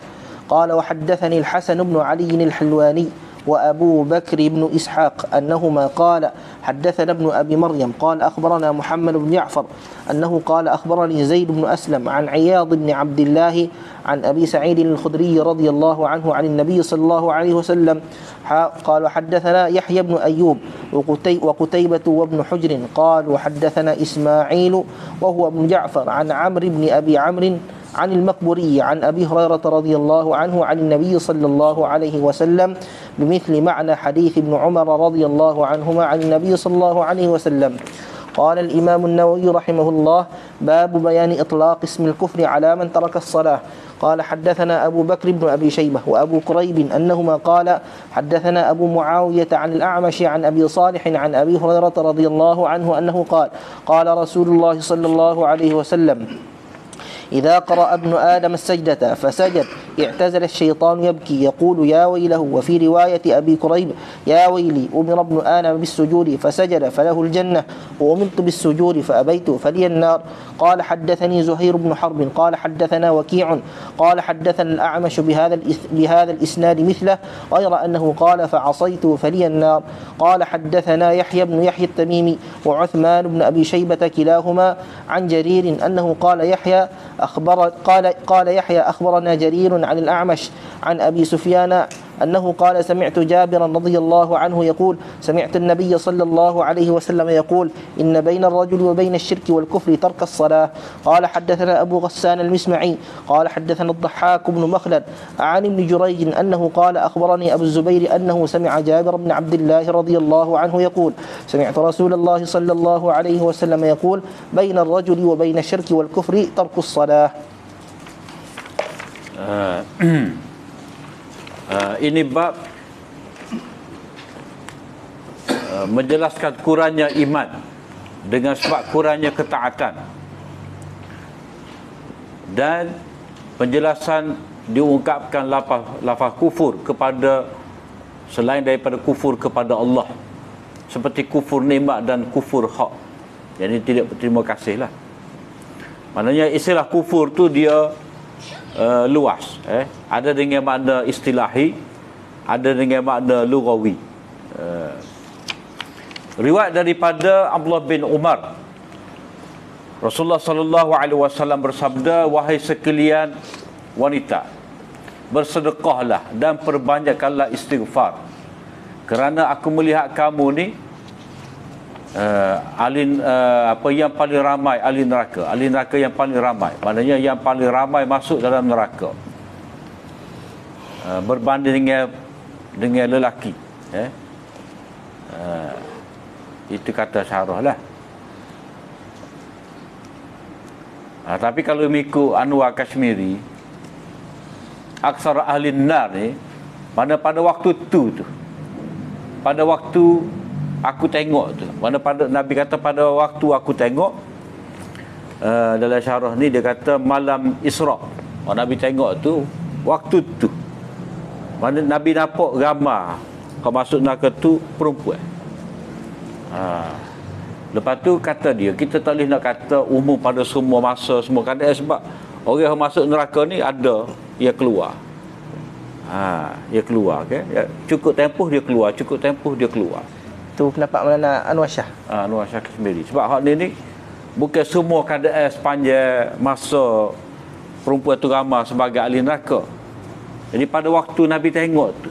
قال وحدثني الحسن بن علي الحلواني وأبو بكر بن إسحاق أنهما قال حدثنا ابن أبي مريم قال أخبرنا محمد بن جعفر أنه قال أخبرني زيد بن أسلم عن عياض بن عبد الله عن أبي سعيد الخدري رضي الله عنه عن النبي صلى الله عليه وسلم قال حدثنا يحيى بن أيوب وقتيبة وابن حجر قال وحدثنا إسماعيل وهو ابن جعفر عن عمرو بن أبي عمرو عن المقبوري عن أبي هريرة رضي الله عنه عن النبي صلى الله عليه وسلم بمثل معنى حديث ابن عمر رضي الله عنهما عن النبي صلى الله عليه وسلم. قال الإمام النووي رحمه الله باب بيان إطلاق اسم الكفر على من ترك الصلاة. قال حدثنا أبو بكر بن أبي شيبة وأبو كريب أنهما قال حدثنا أبو معاوية عن الأعمش عن أبي صالح عن أبي هريرة رضي الله عنه أنه قال قال رسول الله صلى الله عليه وسلم إذا قرأ ابن آدم السجدة فسجد اعتزل الشيطان يبكي يقول يا ويله. وفي رواية أبي كريب يا ويلي أمر ابن آدم بالسجود فسجد فله الجنة وأمرت بالسجود فأبيت فلي النار. قال حدثني زهير بن حرب قال حدثنا وكيع قال حدثنا الأعمش بهذا الإسناد مثله غير أنه قال فعصيت فلي النار. قال حدثنا يحيى بن يحيى التميمي وعثمان بن أبي شيبة كلاهما عن جرير أنه قال يحيى أخبرنا جرير عن الأعمش عن أبي سفيان أنه قال سمعت جابرا رضي الله عنه يقول سمعت النبي صلى الله عليه وسلم يقول إن بين الرجل وبين الشرك والكفر ترك الصلاة. قال حدثنا أبو غسان المسمعي قال حدثنا الضحاك بن مخلد عن ابن جريج أنه قال أخبرني أبو الزبير أنه سمع جابر بن عبد الله رضي الله عنه يقول سمعت رسول الله صلى الله عليه وسلم يقول بين الرجل وبين الشرك والكفر ترك الصلاة. Ini bab menjelaskan kurangnya iman dengan sebab kurangnya ketaatan, dan penjelasan diungkapkan lafaz kufur kepada selain daripada kufur kepada Allah, seperti kufur nikmat dan kufur hak, jadi tidak berterima kasih lah. Maknanya istilah kufur tu dia luas, ada dengan makna istilahi, ada dengan makna lughawi. Riwayat daripada Abdullah bin Umar, Rasulullah sallallahu alaihi wasallam bersabda, wahai sekalian wanita, bersedekahlah dan perbanyakkanlah istighfar, kerana aku melihat kamu ni yang paling ramai ahli neraka yang paling ramai, maknanya yang paling ramai masuk dalam neraka, berbanding dengan lelaki, itu kata syarah lah. Tapi kalau mengikut Anwar Kashmiri, aksara ahli nar ni, mana pada waktu tu pada waktu aku tengok tu, mana pada Nabi kata pada waktu aku tengok, dalam syarah ni dia kata malam Isra, Nabi tengok tu waktu tu, mana Nabi nampak gambar kau masuk neraka tu perempuan. Lepas tu kata dia, kita tak boleh nak kata umum pada semua masa, semua keadaan, sebab orang yang masuk neraka ni ada yang keluar. Dia keluar, okay? Cukup tempoh dia keluar, cukup tempoh dia keluar. Itu pendapat Maulana Anwar Shah. Anwar Shah Kashmiri. Sebab hak ni bukan semua keadaan sepanjang masa perempuan tu ramai sebagai ahli neraka. Jadi pada waktu Nabi tengok tu,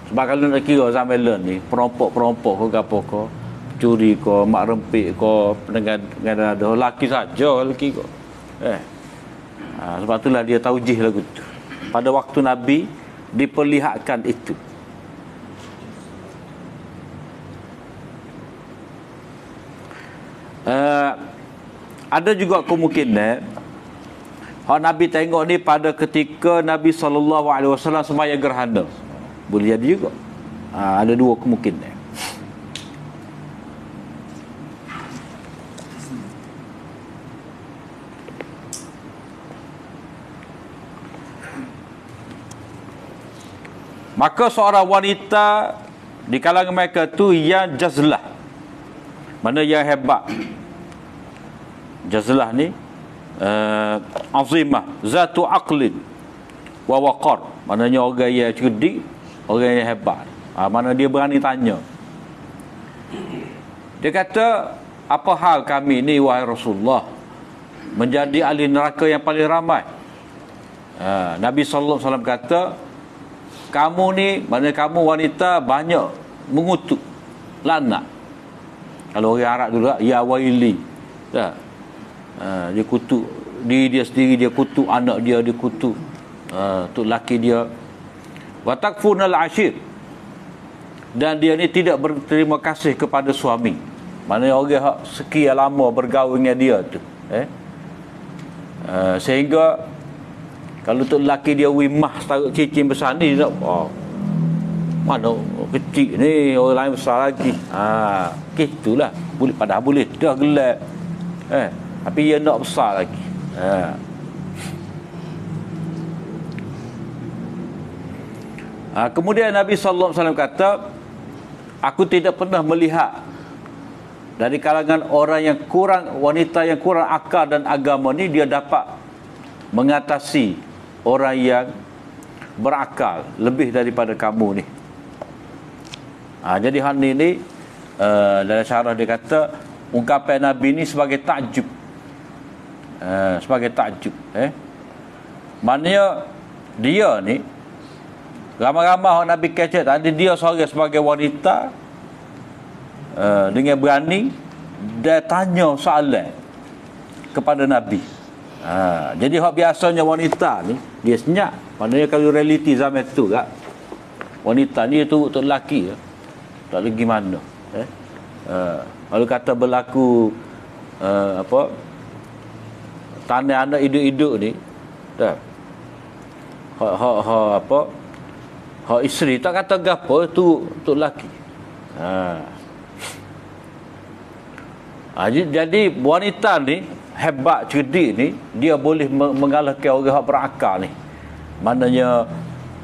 sebab kalau nak kira zaman ni, perompok ke apa ke, curi ke, mak rempik ke, dengan ada lelaki saja lelaki ke. Sebab itulah dia taujih lagu tu. Pada waktu Nabi diperlihatkan itu. Ada juga kemungkinan hak Nabi tengok ni pada ketika Nabi SAW sembahyang gerhana. Boleh jadi juga. Ada dua kemungkinan. Maka seorang wanita di kalangan mereka tu yang jazlah, mana yang hebat. Jazlah ni azimah, zatu aqlin, wa waqar, maknanya orang yang cerdik, orang yang hebat. Mana dia berani tanya. Dia kata, apa hal kami ni wahai Rasulullah, menjadi ahli neraka yang paling ramai? Nabi sallallahu alaihi wasallam kata, kamu ni, maknanya kamu wanita banyak mengutuk, laknat. Kalau orang Arab dulu, ya waili. Dia kutuk diri dia sendiri, dia kutuk anak dia, dia kutuk tu laki dia. Wa takfunal ashir, dan dia ni tidak berterima kasih kepada suami. Maknanya orang hak sekian lama bergaul dengan dia tu, sehingga kalau tu lelaki dia wimah taruh cincin besar ni, dia nak mana kecil ni, orang lain besar lagi. Gitulah. Padahal boleh dah gelap, tapi dia nak besar lagi. Kemudian Nabi sallallahu alaihi wasallam kata, aku tidak pernah melihat dari kalangan orang yang kurang, wanita yang kurang akal dan agama ni, dia dapat mengatasi orang yang berakal lebih daripada kamu ni. Jadi hal ni dalam syarah dia kata, ungkapan Nabi ni sebagai takjub, sebagai takjub. Maknanya dia ni ramai-ramai orang Nabi kecek tadi, dia seorang sebagai wanita dengan berani dia tanya soalan kepada Nabi. Jadi hak biasanya wanita ni dia senyap. Maknanya kalau realiti zaman tu kan, wanita ni tu untuk lelaki tak lagi mana. Kalau kata berlaku tanda anak hidup-hidup ni, dah hak isteri tak kata gapo tu untuk lelaki. Jadi wanita ni hebat, cerdik ni, dia boleh mengalahkan orang yang berakal ni. Maknanya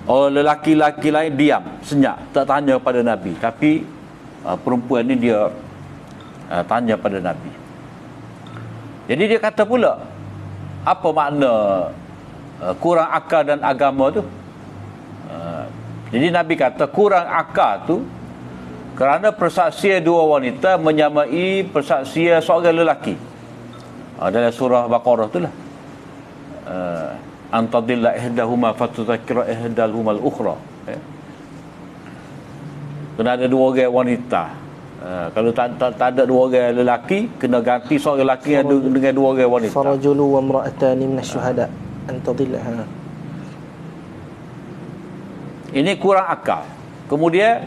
orang lelaki-lelaki lain diam, senyap, tak tanya pada Nabi. Tapi perempuan ni dia tanya pada Nabi. Jadi dia kata pula, apa makna kurang akal dan agama tu? Jadi Nabi kata kurang akal tu kerana persaksian dua wanita menyamai persaksian seorang lelaki. Dalam surah Baqarah tu lah, antadilla ihdahuma fatudzakkira ihdahumal ukhra. Kena ada dua orang wanita. Kalau tak ada dua orang lelaki, kena ganti seorang lelaki dengan dua orang wanita. Farajulu wa imra'atani minasyuhada antadilla. Ini kurang akal. Kemudian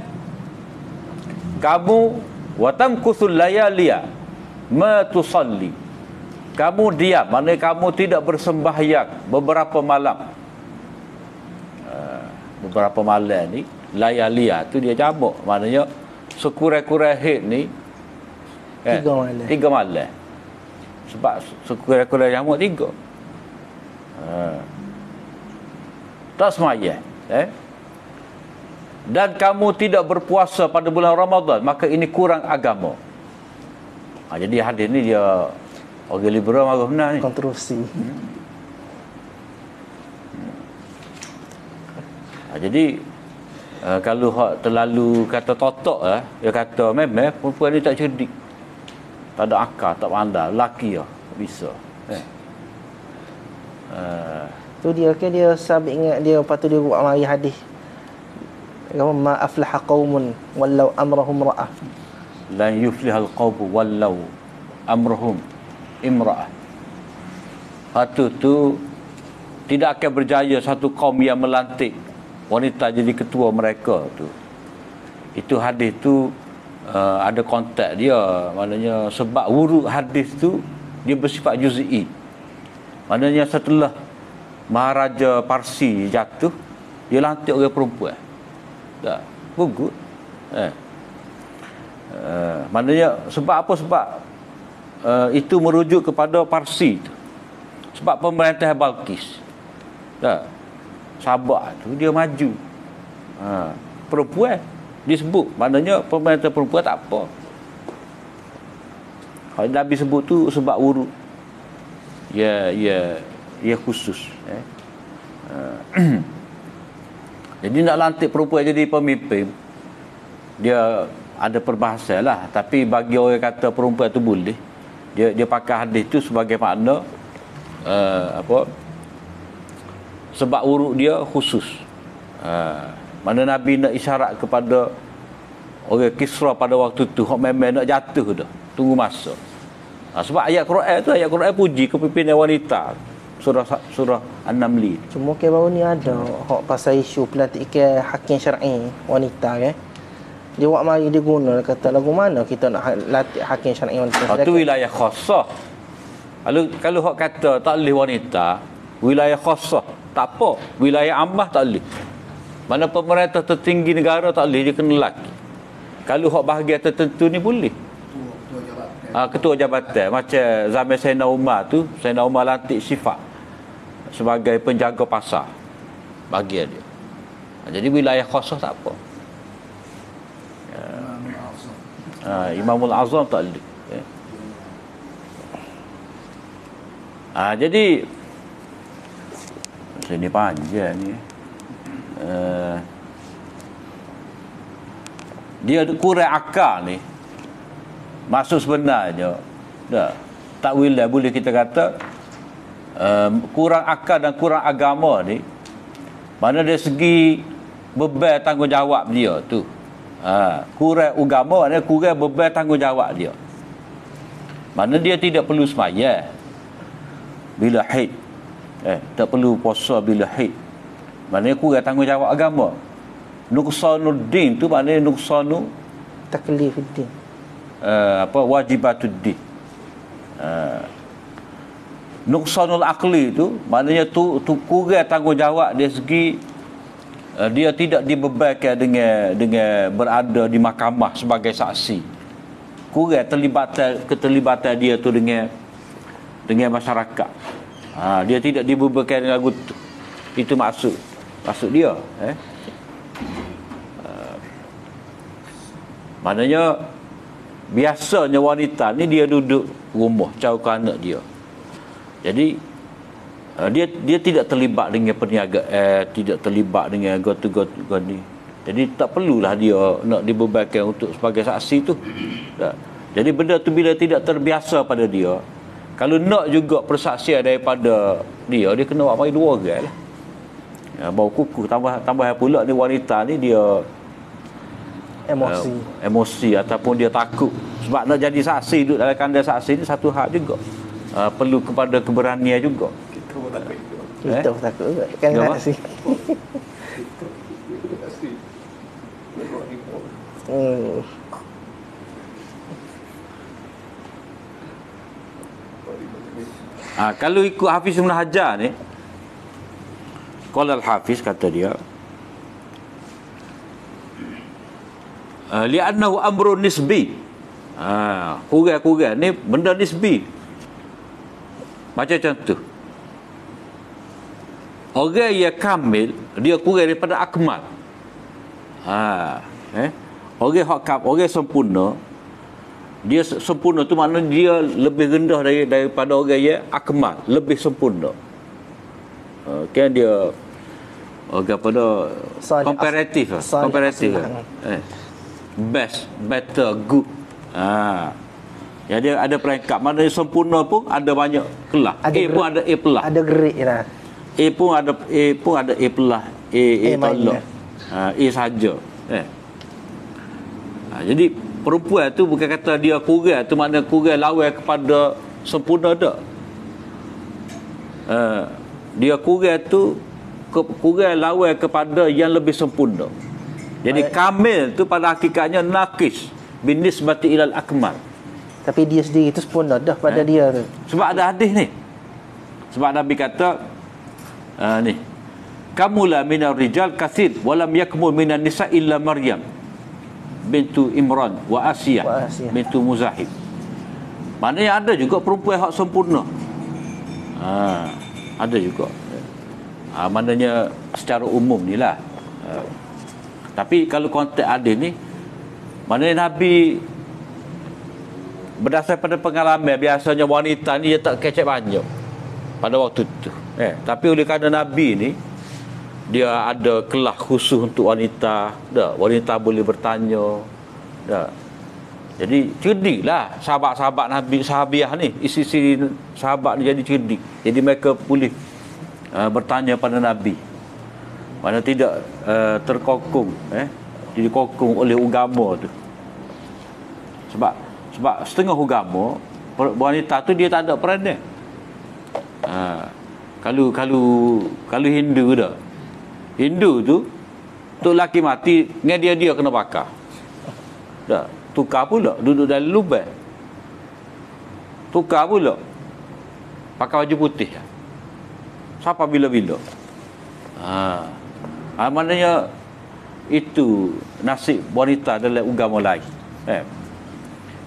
kamu watamkusul layaliya ma tusalli, kamu diam, maknanya kamu tidak bersembahyang beberapa malam. Beberapa malam ni layaliya tu dia jamak, maknanya sekurang-kurang hid ni 3 malam. 3 malam. Sebab sekurang-kurang jamak 3. Tak semayang, dan kamu tidak berpuasa pada bulan Ramadan, maka ini kurang agama. Jadi hadis ni dia orang liberal marah benar ni. Kontroversi. Jadi kalau hak terlalu kata totok dia kata memang perempuan ni tak cerdik, tak ada akal, tak pandai, lelaki tak bisa. Tu dia kan dia sabit ingat dia, lepas tu dia buat mari hadis. Ma aflaha qaumun wallau amrahum ra'ah. Lan yuflihal qawmu wallau amrahum imra'ah. Satu tu tidak akan berjaya satu kaum yang melantik wanita jadi ketua mereka tu. Itu hadis tu ada konteks dia, maknanya sebab wurud hadis tu dia bersifat juz'i. Maknanya setelah Maharaja Parsi jatuh, dia lantik orang perempuan. Tak gugut. Maknanya sebab apa? Sebab itu merujuk kepada Parsi tu. Sebab pemerintah Balkis, tak, Sabah tu dia maju, perempuan disebut, maknanya pemerintah perempuan tak apa. Kalau Nabi sebut tu sebab urut, ya khusus. Jadi nak lantik perempuan jadi pemimpin, dia ada perbahasan lah. Tapi bagi orang kata perempuan tu boleh, dia pakai hadis tu sebagai makna sebab uruk dia khusus. Mana Nabi nak isyarat kepada orang Kisra pada waktu tu, hok memang nak jatuh dah, tunggu masa. Sebab ayat Quran puji kepimpinan wanita. Surah An-Naml. Cuma baru ni ada hak pasal isu pelantikan hakim syar'i wanita kan. Dia buat mari dia guna kata lagu mana kita nak latih hakim syar'i wanita. Itu wilayah khassah. Kalau hak kata tak boleh wanita, wilayah khassah tak apa, wilayah ammah tak boleh. Mana pemerintah tertinggi negara tak boleh, dia kena lelaki. Kalau hak bahagian tertentu ni boleh. Ketua jabatan macam zaman Sayyidina Umar tu, Sayyidina Umar lantik sifat sebagai penjaga pasar bahagian dia. Jadi wilayah khassah tak apa. Imamul Azam tak boleh. Jadi sini panjang ni. Dia kurang akal ni. Maksud sebenarnya takwil boleh kita kata kurang akal dan kurang agama ni, mana dari segi beban tanggungjawab dia tu. Kurang agama ni, kurang beban tanggungjawab dia. Mana dia tidak perlu sembahyang bila haid, tak perlu puasa bila haid. Maknanya kurang tanggungjawab agama. Nuqsanuddin tu maknanya nuqsanu taklifuddin. Wajibatuddin. Nuqsanul aqli tu maknanya tu kurang tanggungjawab dari segi dia tidak dibebankan dengan berada di mahkamah sebagai saksi. Kurang keterlibatan dia tu dengan masyarakat. Dia tidak dibebankan dengan lagu tu. Itu maksud dia. Maknanya biasanya wanita ni dia duduk rumah caukkan anak dia. Jadi dia tidak terlibat dengan perniagaan, tidak terlibat dengan gotu-gotu ni. Jadi tak perlulah dia nak dibebankan untuk sebagai saksi tu. Jadi benda tu bila tidak terbiasa pada dia, kalau nak juga persaksian daripada dia kena buat mari dua orang lah. Bau kuku tambah pula ni wanita ni dia emosi ataupun dia takut sebab nak jadi saksi, duduk dalam kandang saksi ni satu hal juga. Perlu kepada keberanian juga. Kita pun takut. Kita pun takut juga kan saksi. Kalau ikut Hafiz Ibn Hajar ni, qala al-Hafiz kata dia, li'annahu amrun nisbi. Kurang ni benda nisbi. Macam contoh, orang yang kamil dia kurang daripada akmal. Orang sempurna, dia sempurna tu maknanya dia lebih rendah daripada orang yang akmal, lebih sempurna. Kan dia orang pada komparatif. Best, better, good. Jadi ada peringkat. Mana sempurna pun ada banyak kelas. A pun ada A plus. Ada grade lah. A pun ada A plus. A tolak. A saja. Jadi perempuan tu bukan kata dia kurang tu makna kurang lawan kepada sempurna tak. Dia kurang tu kurang lawan kepada yang lebih sempurna. Jadi kamil tu pada hakikatnya naqis binisbati ilal akmal. Tapi dia sendiri tu sempurna dah pada dia tu. Sebab ada hadis ni. Sebab Nabi kata ni, kamula minar rijal kathir walam yakmul minan nisa illa Maryam bintu Imran wa Asiyah bintu Muzahib. Maknanya ada juga perempuan hak sempurna. Ada juga. Maknanya secara umum ni lah. Tapi kalau konteks hadis ni, maknanya Nabi berdasarkan pada pengalaman, biasanya wanita ni dia tak kecek banyak pada waktu tu. Tapi oleh kerana Nabi ni dia ada kelas khusus untuk wanita, dah, wanita boleh bertanya, dah. Jadi cerdiklah sahabat-sahabat Nabi, sahabiah ni, isteri sahabat ni jadi cerdik. Jadi mereka boleh bertanya pada Nabi. Mana tidak terkokong, dikokong oleh agama tu. Sebab setengah agama wanita tu dia tak ada peranan. Kalau Hindu dah. Hindu tu laki mati dengan dia kena bakar. Dah, tukar pula duduk dalam lubang. Tukar pula pakai baju putih. Sampai bila-bila. Maknanya itu nasib wanita dalam agama lain.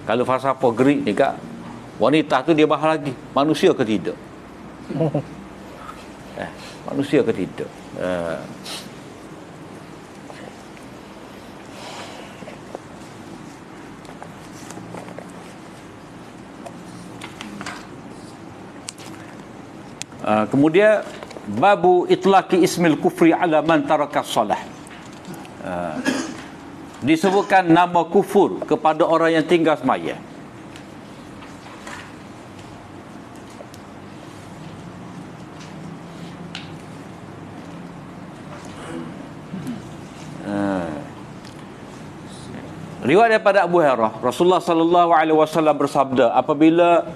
Kalau falsafah Greek ni kak, wanita tu dia bahas lagi, manusia ke tidak? Manusia ke tidak? Kemudian babu itlaqi ismil kufri ala man taraka salah. Disebutkan nama kufur kepada orang yang tinggal sembahyang. Riwayat daripada Abu Hurairah, Rasulullah sallallahu alaihi wasallam bersabda, apabila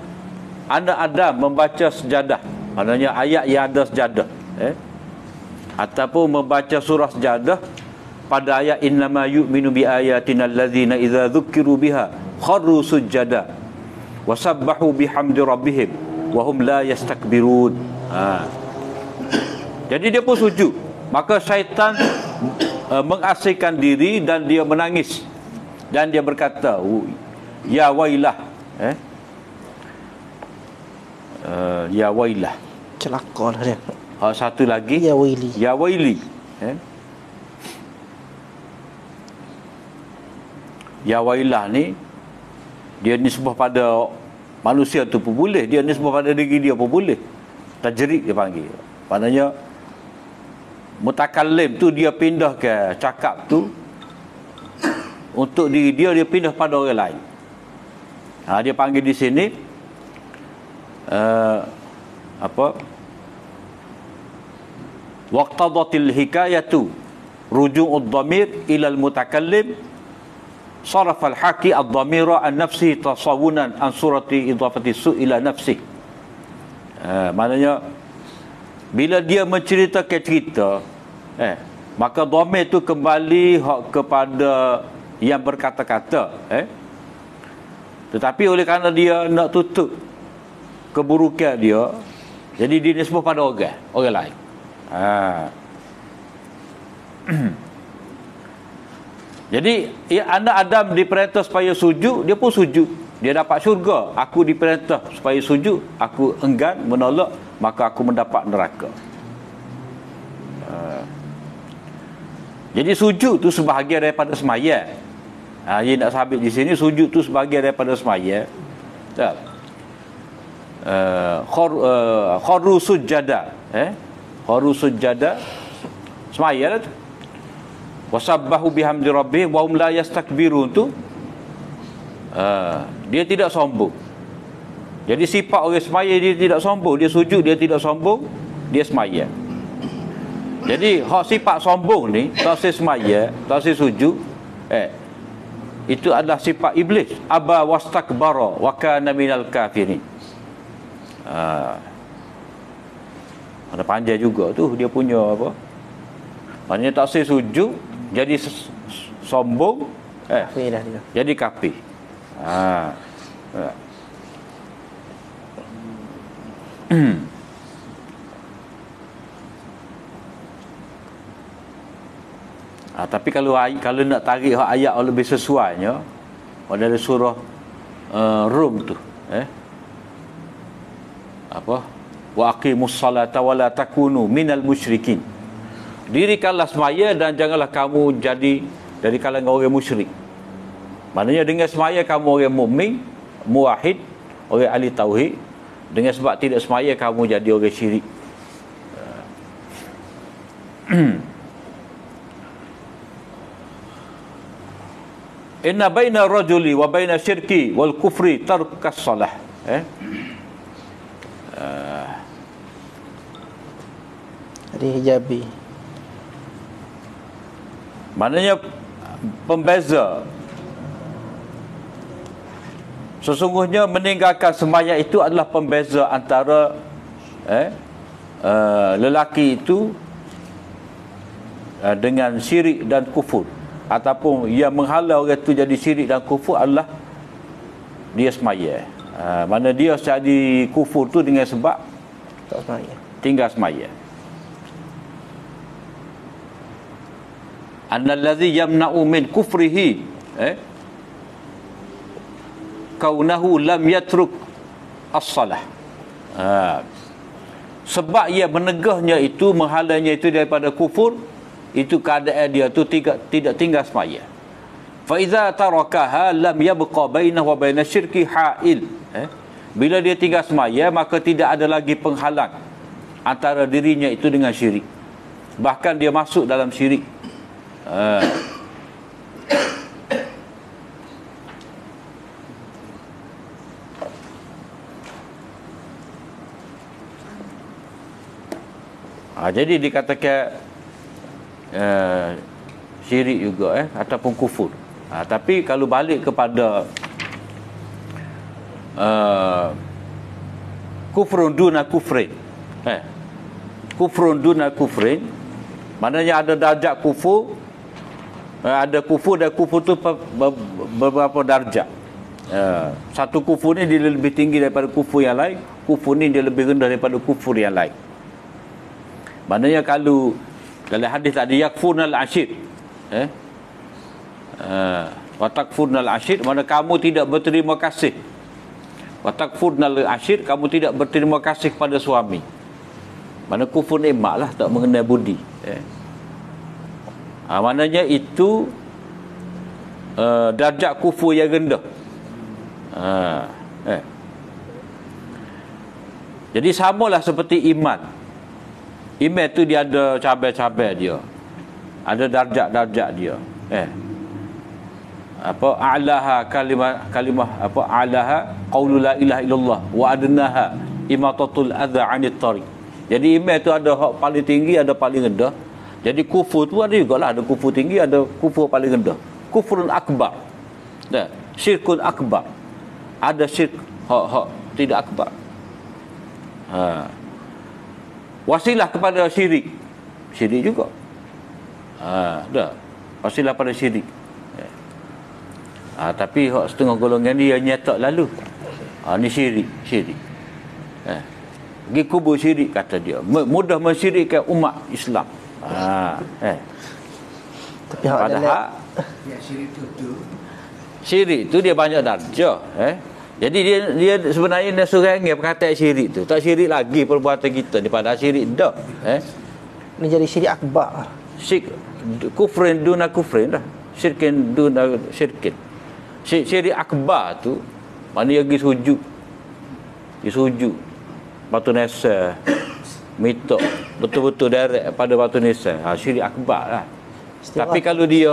anak Adam membaca sejadah, maknanya ayat yang ada sejadah, ataupun membaca surah sejadah pada ayat innama yu'minu bi ayatina allazina idza dzukiru biha kharru sujada wa sabbahu bihamdi rabbihim wa hum la yastakbirun. Jadi dia pun sujud, maka syaitan mengasingkan diri dan dia menangis dan dia berkata, ya wailah, ya wailah, celaka lah dia. Satu lagi, ya waili, ya waili, ya wailah ni dia nisbah pada manusia tu pun boleh, dia nisbah pada diri dia pun boleh. Tajrid dia panggil. Maknanya mutakallim tu dia pindah ke cakap tu untuk diri dia, dia pindah pada orang lain. Dia panggil di sini waqtadatil hikayatu ruju'ud dhamir ila al-mutakallim saraf al-haqi ad-dhamira an nafsi tasawunan an surati idafati su ila nafsi. Maknanya bila dia menceritakan cerita, maka dhamir tu kembali kepada yang berkata-kata, tetapi oleh kerana dia nak tutup keburukan dia, jadi dia nisbah pada orang lain. Jadi anak Adam diperintah supaya sujud, dia pun sujud, dia dapat syurga. Aku diperintah supaya sujud, aku enggan menolak, maka aku mendapat neraka. Jadi sujud tu sebahagian daripada sembahyang. Dia nak sabit di sini, sujud tu sebahagian daripada sembahyang. Tak? Kharru sujada, kharru sujada sembahyang tu. Wasabbahu bihamdi rabbih wa hum la yastakbirun tu, dia tidak sombong. Jadi sifat orang sembahyang, dia tidak sombong, dia sujud dia tidak sombong, dia sembahyang. Jadi hak sifat sombong ni, tak sembahyang, tak sujud, itu adalah sifat iblis. Aba wastakbara wa kana minal kafirin. Ada panjang juga tu dia punya apa? Maknanya tak sujud jadi sombong, kafir dah dia. jadi kafir. Tapi kalau nak tarik ayat lebih sesuainya pada surah Rum tu, wa aqimus salata wa la takunu minal musyrikin. Dirikanlah semaya dan janganlah kamu jadi dari kalangan orang musyrik. Maknanya dengan semaya kamu orang mukmin, muwahhid, orang ahli tauhid. Dengan sebab tidak semaya kamu jadi orang syirik. Inna baina rajuli wa baina syirki wal kufri tarkas salah. Ada hijabi. Maknanya pembeza. Sesungguhnya meninggalkan sembahyang itu adalah pembeza antara lelaki itu dengan syirik dan kufur, ataupun yang menghalau orang itu jadi syirik dan kufur adalah dia sembahyang. Mana dia jadi kufur tu dengan sebab Tak sembahyang. tinggal sembahyang. Annallazi yamna'u min kufrihi kaunahu lam yatruk as-salah. Sebab ia menegahnya itu, menghalangnya itu daripada kufur, itu keadaan dia tu tidak tinggal sembahyang. Fa iza tarakaha lam yabqa bainahu wa baina syirki ha'il. Bila dia tinggal sembahyang, maka tidak ada lagi penghalang antara dirinya itu dengan syirik. Bahkan dia masuk dalam syirik. Jadi dikatakan syirik juga ataupun kufur. Tapi kalau balik kepada kufrun duna kufrin, kufrun duna kufrin, maknanya ada darjat kufur, ada kufur, dan kufur tu beberapa darjat. Satu kufur ni dia lebih tinggi daripada kufur yang lain, kufur ni dia lebih rendah daripada kufur yang lain. Maknanya kalau dalam hadis tadi yakfurnal ashir, wa takfurnal ashir, mana kamu tidak berterima kasih. Wa takfurnal ashir, kamu tidak berterima kasih kepada suami. Mana kufur nikmat lah, tak mengenai budi. Maknanya itu darjat kufur yang rendah. Jadi samalah seperti iman. Iman tu dia ada cabai-cabai dia, ada darjat-darjat dia. Apa a'laha kalimah apa a'laha qaulu la ilaha illallah wa adnaha imatatul adza 'anit tariq. Jadi iman tu ada hak paling tinggi, ada paling rendah. Jadi kufur tu ada jugalah, ada kufur tinggi, ada kufur paling rendah. Kufrun akbar. Syirkun akbar. Ada syirk hak tidak akbar. Wasilah kepada syirik. Syirik juga. Wasilah pada syirik. Tapi hak setengah golongan dia nyetak lalu. Ni syirik. Pergi kubur syirik, kata dia. Mudah mensyirikkan umat Islam. Tapi hak padahal syirik tu dia banyak darjah. Jadi dia sebenarnya dia seorang perkataan syirik tu. Tak syirik lagi perbuatan kita ni, padahal syirik dah. Ini jadi syirik akbar. Kufrin duna kufrin dah. Syirkin duna syirkin. Syirik akbar tu maknanya pergi sujud. Dia sujud batu nesa, minta betul-betul direct pada batu nesa. Syirik akbar lah. Tapi kalau dia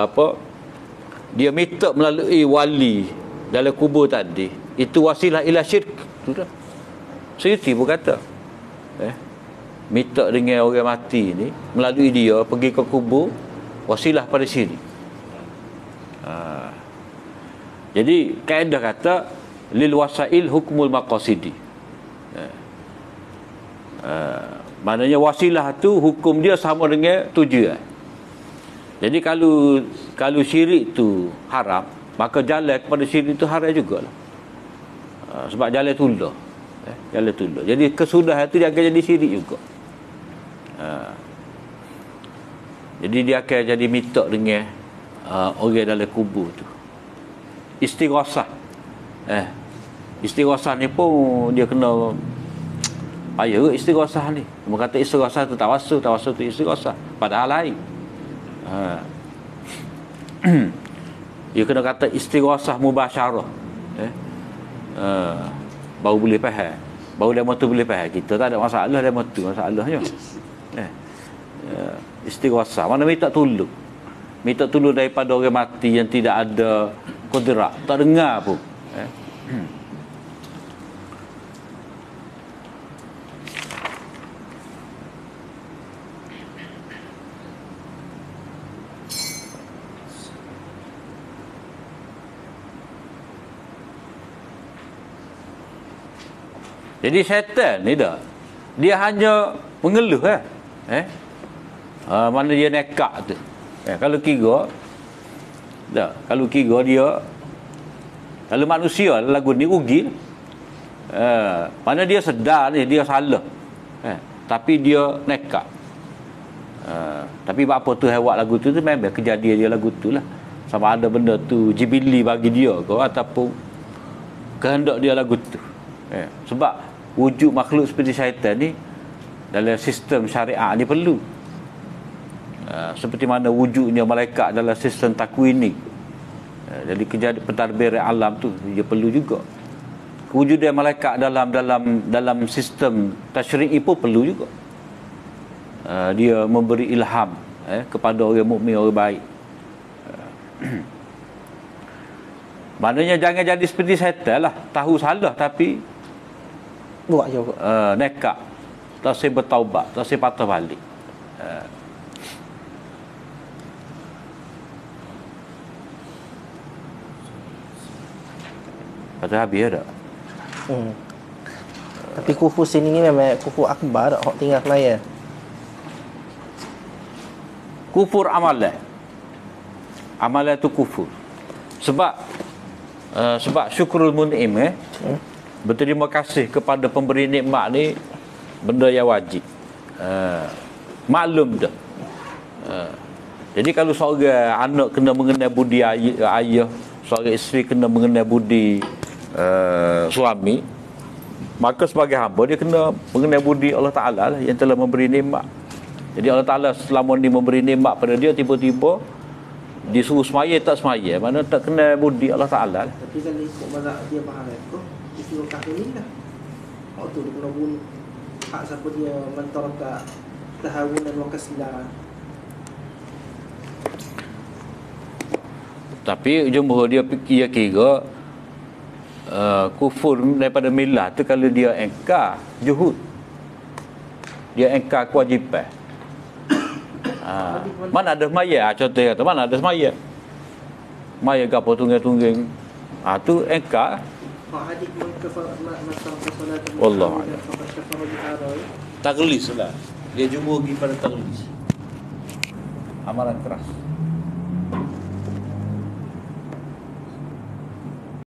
apa, dia minta melalui wali dalam kubur tadi, itu wasilah ila syirk. Sudah. Suyuti pun kata, minta dengan orang mati ni, melalui dia pergi ke kubur, wasilah pada syirik. Jadi kaedah kata lil wasail hukmul maqasidi. Maknanya wasilah tu hukum dia sama dengan tujuan. Jadi kalau syirik tu haram, maka jalan kepada syirik tu haram jugalah. Sebab jalan tunda. Jalan tunda. Jadi kesudahan tu dia akan jadi syirik juga. Jadi dia akan jadi minta dengan orang dalam kubur tu. Istighasah. Istighasah ni pun dia kena payah istighasah ni. Dia kata istighasah tu tawassul tu istighasah. Padahal lain. Dia kena kata istighasah mubasyarah. Baru boleh faham. Baru dia tu boleh faham. Kita tak ada masalah dia tu masalahnya. Istighosah mana minta tolong. Minta tolong daripada orang mati yang tidak ada kudrat, tak dengar pun. Jadi syaitan ni dah, dia hanya mengeluh mana dia nekat tu. Kalau kira dah, kalau kira dia, kalau manusia lagu ni rugi. Mana dia sedar ni dia salah. Tapi dia nekat. Tapi apa tu hewat lagu tu memang kejadian dia lagu tu lah. Sama ada benda tu jibili bagi dia ke ataupun kehendak dia lagu tu. Sebab wujud makhluk seperti syaitan ni dalam sistem syariat ni perlu. Seperti mana wujudnya malaikat dalam sistem takwini. Jadi kejadian pentadbir alam tu dia perlu juga. Kewujudan malaikat dalam sistem tasyri'i pun perlu juga. Dia memberi ilham kepada orang mukmin, orang baik. Maknanya jangan jadi seperti syaitan lah, tahu salah tapi buat juga. Nekat, tak saya bertaubat, tak saya patah balik. Patah habis tak? Tapi kufur sini ni memang kufur akbar tak, hok tinggal kelaya. Kufur amalan. Amalan tu kufur. Sebab syukrul mun'im berterima kasih kepada pemberi nikmat ni benda yang wajib. Maklum dah. Jadi kalau seorang anak kena mengenal budi ayah, seorang isteri kena mengenal budi suami, maka sebagai hamba dia kena mengenal budi Allah Ta'ala lah, yang telah memberi nikmat. Jadi Allah Ta'ala selama ni memberi nikmat pada dia, tiba-tiba disuruh semaya tak semaya, mana tak kena budi Allah Ta'ala lah. Tapi kalau ikut mazhab dia faham tu, istilah kahwin lah. Waktu dia kena bunuh hak siapa dia mentaraka tahawunan wa kaslan. Tapi jumhur dia kira kufur daripada milah tu kalau dia engkar juhud, dia engkar kewajipan. Mana ada semaya, contoh kata mana ada semaya, maya ke apa tungging-tungging, tu engkar. Allah taglis lah, dia jumhur pergi pada taglis, amalan keras.